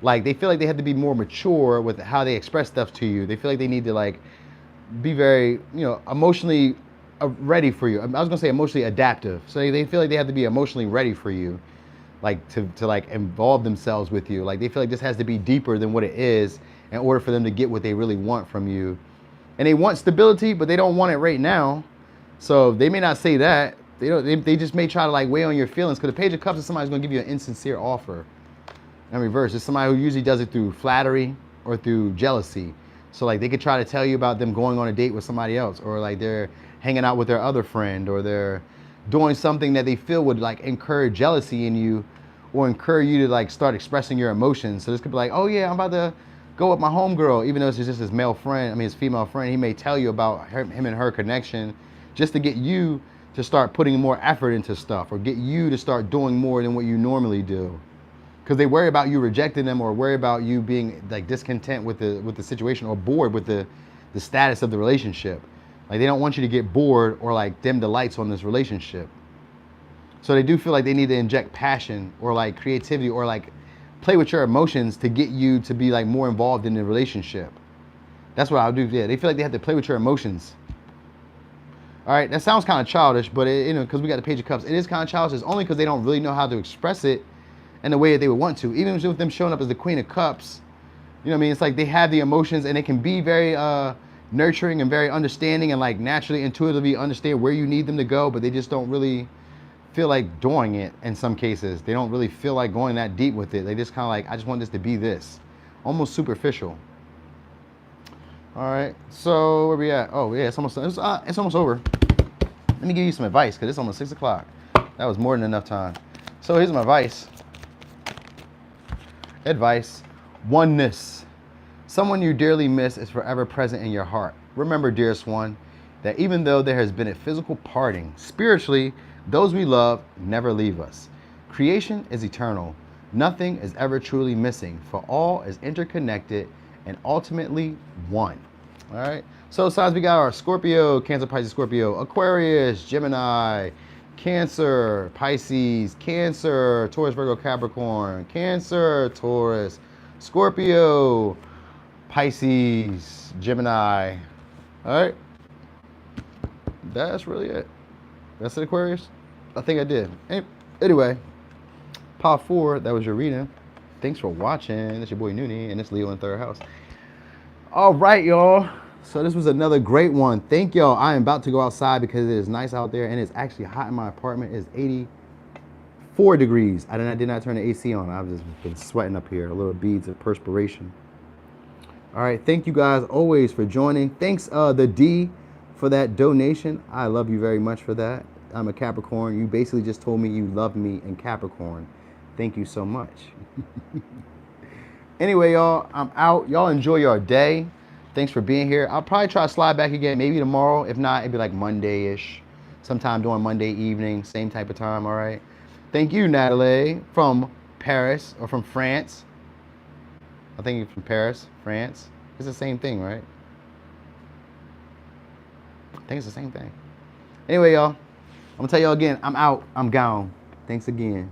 Like they feel like they have to be more mature with how they express stuff to you. They feel like they need to like be very, emotionally ready for you. I was gonna say emotionally adaptive. So they feel like they have to be emotionally ready for you, like to like involve themselves with you. Like they feel like this has to be deeper than what it is in order for them to get what they really want from you. And they want stability, but they don't want it right now. So they may not say that. They don't. They just may try to like weigh on your feelings. Because the Page of Cups is somebody's gonna give you an insincere offer. In reverse, it's somebody who usually does it through flattery or through jealousy. So like they could try to tell you about them going on a date with somebody else, or like they're hanging out with their other friend, or they're doing something that they feel would like incur jealousy in you, or encourage you to like start expressing your emotions. So this could be like, oh yeah, I'm about to go with my homegirl, even though it's just his male friend, his female friend. He may tell you about him and her connection just to get you to start putting more effort into stuff, or get you to start doing more than what you normally do. Because they worry about you rejecting them, or worry about you being like discontent with the situation, or bored with the status of the relationship. Like they don't want you to get bored or like dim the lights on this relationship. So they do feel like they need to inject passion or like creativity or like play with your emotions to get you to be like more involved in the relationship. That's what I'll do. Yeah, they feel like they have to play with your emotions. All right, that sounds kind of childish, but because we got the Page of Cups, it is kind of childish. It's only because they don't really know how to express it in the way that they would want to. Even with them showing up as the Queen of Cups, you know what I mean? It's like they have the emotions and they can be very nurturing and very understanding and like naturally, intuitively understand where you need them to go, but they just don't really feel like doing it in some cases. They don't really feel like going that deep with it. They just kind of like, I just want this to be this. Almost superficial. All right, so where we at? Oh yeah, it's almost over. Let me give you some advice because it's almost 6 o'clock. That was more than enough time. So here's my advice. Advice: oneness. Someone you dearly miss is forever present in your heart. Remember, dearest one, that even though there has been a physical parting, spiritually, those we love never leave us. Creation is eternal. Nothing is ever truly missing, for all is interconnected and ultimately one. All right. So signs we got our Scorpio, Cancer, Pisces, Scorpio, Aquarius, Gemini, Cancer, Pisces, Cancer, Taurus, Virgo, Capricorn, Cancer, Taurus, Scorpio, Pisces, Gemini. All right. That's really it. That's it, Aquarius? I think I did. Anyway, Power 4, that was your reading. Thanks for watching. It's your boy Noonie, and it's Leo in third house. All right, y'all. So this was another great one. Thank y'all. I am about to go outside because it is nice out there, and it's actually hot in my apartment. It's 84 degrees. I did not turn the AC on. I've just been sweating up here, a little beads of perspiration. All right, thank you guys always for joining. Thanks, the D, for that donation. I love you very much for that. I'm a Capricorn. You basically just told me you love me in Capricorn. Thank you so much. Anyway, y'all, I'm out. Y'all enjoy your day. Thanks for being here. I'll probably try to slide back again, maybe tomorrow. If not, it'd be like Monday-ish. Sometime during Monday evening, same type of time, all right? Thank you, Natalie, from Paris, or from France. I think you're from Paris, France. It's the same thing, right? I think it's the same thing. Anyway, y'all, I'm gonna tell y'all again, I'm out, I'm gone. Thanks again.